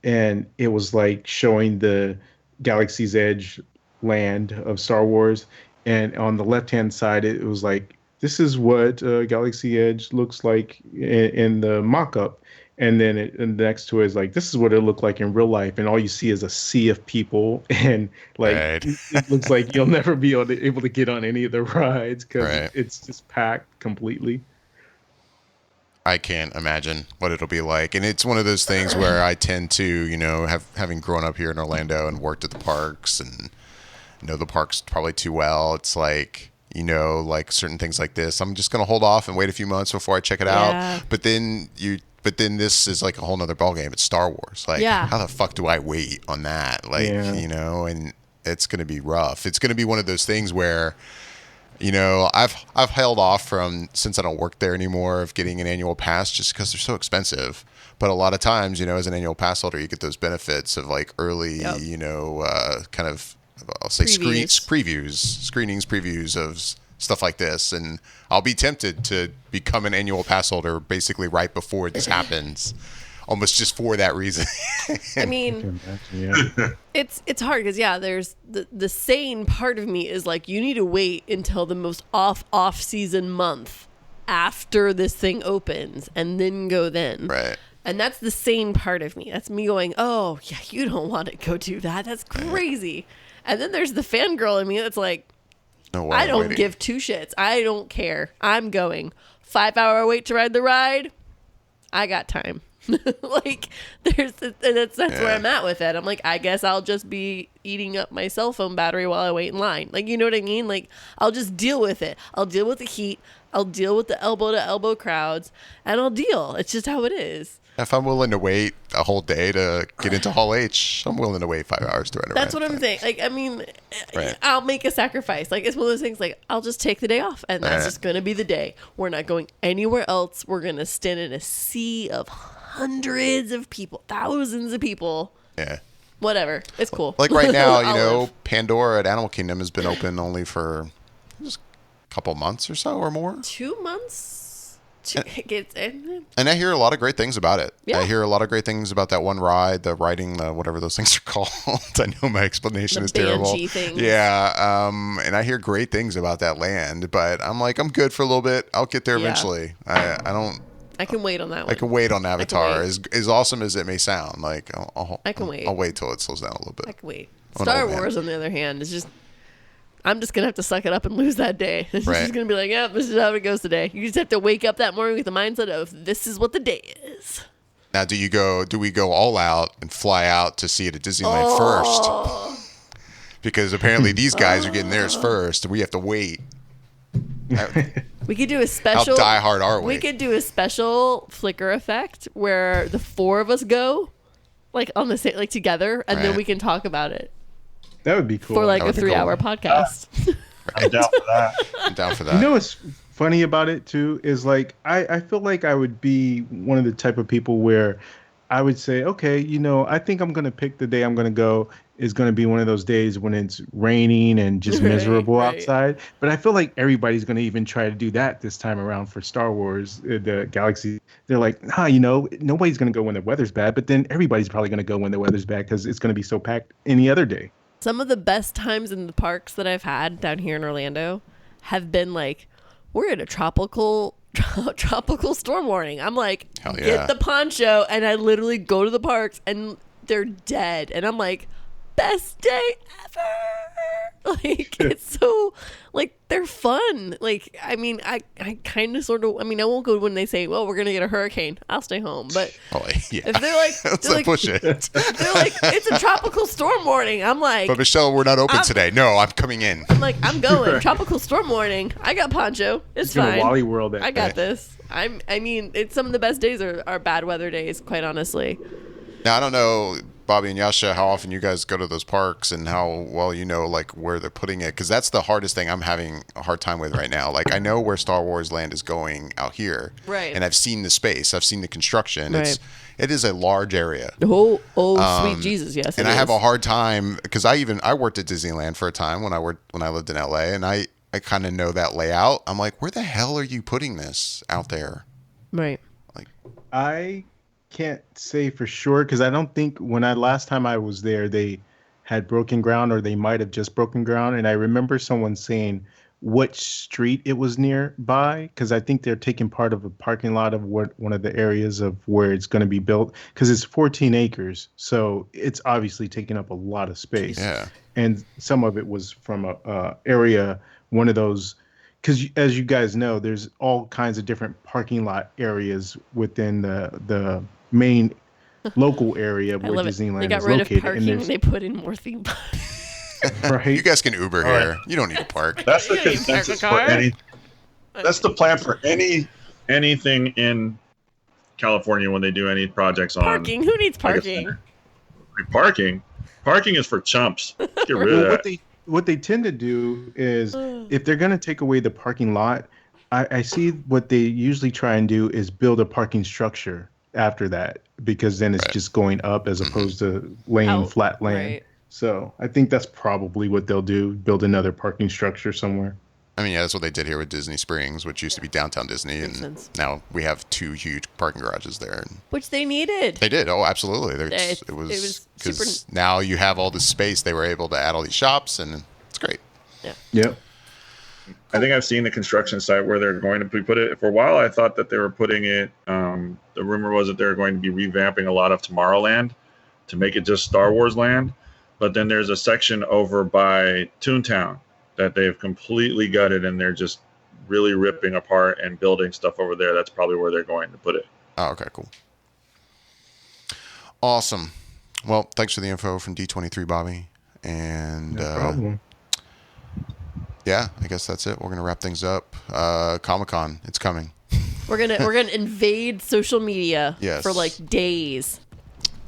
and it was like showing the Galaxy's Edge land of Star Wars. And on the left-hand side, it was like, this is what Galaxy Edge looks like in the mock-up. And then next to it is like, this is what it looked like in real life. And all you see is a sea of people. And like, it looks like you'll never be able to get on any of the rides because it's just packed completely. I can't imagine what it'll be like. And it's one of those things where I tend to, having grown up here in Orlando and worked at the parks and know the parks probably too well. It's like, like certain things like this, I'm just going to hold off and wait a few months before I check it out. But then this is like a whole nother ballgame. It's Star Wars. Like, how the fuck do I wait on that? Like, and it's going to be rough. It's going to be one of those things where I've held off from, since I don't work there anymore, of getting an annual pass just because they're so expensive. But a lot of times, as an annual pass holder, you get those benefits of like early, kind of, I'll say previews of stuff like this. And I'll be tempted to become an annual pass holder basically right before this happens. Almost just for that reason. I mean, it's hard because there's the sane part of me is like, you need to wait until the most off season month after this thing opens and then go then. Right. And that's the sane part of me. That's me going, oh yeah, you don't want to go do that. That's crazy. And then there's the fangirl in me that's like, no way, I don't give two shits. I don't care. I'm going. 5-hour wait to ride the ride. I got time. Like that's where I'm at with it. I'm like, I guess I'll just be eating up my cell phone battery while I wait in line. Like, you know what I mean? Like, I'll just deal with it. I'll deal with the heat. I'll deal with the elbow to elbow crowds, and I'll deal. It's just how it is. If I'm willing to wait a whole day to get into Hall H, I'm willing to wait 5 hours to ride a ride. That's what I'm saying. Like, I mean, I'll make a sacrifice. Like, it's one of those things, like, I'll just take the day off, and that's just going to be the day. We're not going anywhere else. We're going to stand in a sea of hundreds of people, thousands of people. Yeah. Whatever. It's cool. Like right now, Pandora at Animal Kingdom has been open only for just a couple months or so or more. 2 months? And I hear a lot of great things about it. Yeah. I hear a lot of great things about that one ride, the whatever those things are called. I know my explanation is terrible. Things. Yeah. And I hear great things about that land, but I'm like, I'm good for a little bit. I'll get there eventually. I can wait on that one. I can wait on Avatar. As awesome as it may sound, like I can wait. I'll wait till it slows down a little bit. I can wait. Star Wars, on the other hand, is just, I'm just gonna have to suck it up and lose that day. It's just gonna be like, yeah, this is how it goes today. You just have to wake up that morning with the mindset of, this is what the day is. Now, do we go all out and fly out to see it at Disneyland first? Because apparently these guys are getting theirs first, and we have to wait. We could do a special. How diehard are we? We could do a special flicker effect where the four of us go, like on the same, like together, and then we can talk about it. That would be cool. For like a 3-hour podcast. I'm down for that. I'm down for that. You know what's funny about it too is like I feel like I would be one of the type of people where I would say, okay, I think I'm gonna pick the day I'm gonna go is gonna be one of those days when it's raining and just miserable outside. But I feel like everybody's gonna even try to do that this time around for Star Wars, the Galaxy. They're like, nobody's gonna go when the weather's bad, but then everybody's probably gonna go when the weather's bad because it's gonna be so packed any other day. Some of the best times in the parks that I've had down here in Orlando have been like, we're in a tropical storm warning. I'm like, get the poncho, and I literally go to the parks and they're dead, and I'm like, best day ever. Like, it's so, like, they're fun. Like, I mean, I kind of sort of, I mean, I won't go when they say, well, we're gonna get a hurricane, I'll stay home. But if they're like push it. They're like, it's a tropical storm warning, I'm like, but Michelle, we're not open today. No, I'm coming in. I'm like, I'm going. Tropical storm warning, I got poncho, it's fine. Wally World. I got this. I mean, it's some of the best days are bad weather days, quite honestly. Now, I don't know, Bobby and Jascha, how often you guys go to those parks and how well like where they're putting it, because that's the hardest thing I'm having a hard time with right now. Like, I know where Star Wars Land is going out here, right? And I've seen the space, I've seen the construction. Right. It is a large area. Sweet Jesus, yes. And I have a hard time because I worked at Disneyland for a time when I lived in LA, and I kind of know that layout. I'm like, where the hell are you putting this out there? Right. Like, I can't say for sure because I don't think last time I was there they had broken ground, or they might have just broken ground. And I remember someone saying which street it was nearby, because I think they're taking part of a parking lot of one of the areas of where it's going to be built, because it's 14 acres, so it's obviously taking up a lot of space. Yeah. And some of it was from a area, one of those, because as you guys know, there's all kinds of different parking lot areas within the main local area where Disneyland is located. They got rid of parking and they put in more theme parks. Right. You guys can Uber here. You don't need to park. That's the consensus for any. That's the plan for anything in California when they do any projects on parking. Who needs parking? Parking is for chumps. Get rid of that. what they tend to do is if they're going to take away the parking lot, I see what they usually try and do is build a parking structure after that, because then it's just going up as opposed to laying flat land. Right. So I think that's probably what they'll do, build another parking structure somewhere. I mean, yeah, that's what they did here with Disney Springs, which used to be downtown Disney, Makes and sense. now we have 2 huge parking garages there. Which they needed. They did. Oh, absolutely. It was Because super- now you have all this space. They were able to add all these shops, and it's great. Yep. I think I've seen the construction site where they're going to put it. For a while, I thought that they were putting it. The rumor was that they're going to be revamping a lot of Tomorrowland to make it just Star Wars land. But then there's a section over by Toontown that they've completely gutted, and they're just really ripping apart and building stuff over there. That's probably where they're going to put it. Oh, okay, cool. Awesome. Well, thanks for the info from D23, Bobby. And No problem. yeah, I guess that's it. We're gonna wrap things up. Comic-Con, it's coming. We're gonna invade social media Yes. for like days.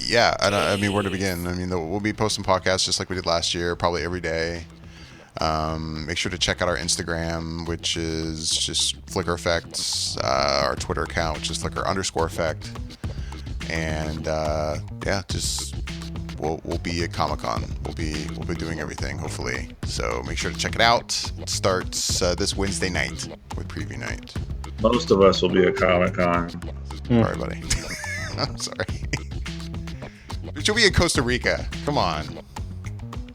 Yeah, I mean, where to begin? I mean, we'll be posting podcasts just like we did last year, probably every day. Make sure to check out our Instagram, which is just Flickr Effects, our Twitter account, which is Flickr_effect. And yeah, just we'll be at Comic-Con. We'll be doing everything, hopefully. So make sure to check it out. It starts this Wednesday night with preview night. Most of us will be at Comic-Con. Sorry, buddy. I'm sorry. She'll be in Costa Rica. Come on.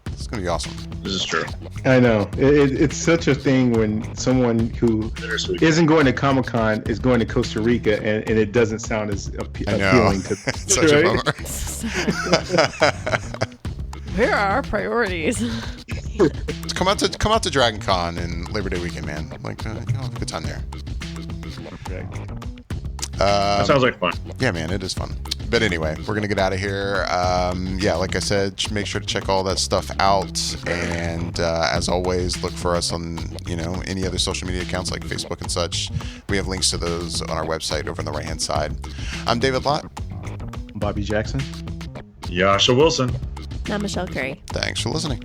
It's going to be awesome. This is true. I know. It's such a thing when someone who Bittersweet. isn't going to Comic-Con is going to Costa Rica, and it doesn't sound as I know. appealing to Such a bummer. Where are our priorities? Come out to Dragon Con and Labor Day weekend, man. Like, have a good time there. That sounds like fun. Yeah, man, it is fun. But anyway, we're gonna get out of here. Yeah, like I said, make sure to check all that stuff out. And as always, look for us on any other social media accounts like Facebook and such. We have links to those on our website over on the right-hand side. I'm David Lott. Bobby Jackson. Jascha Wilson. Not Michelle Curry. Thanks for listening.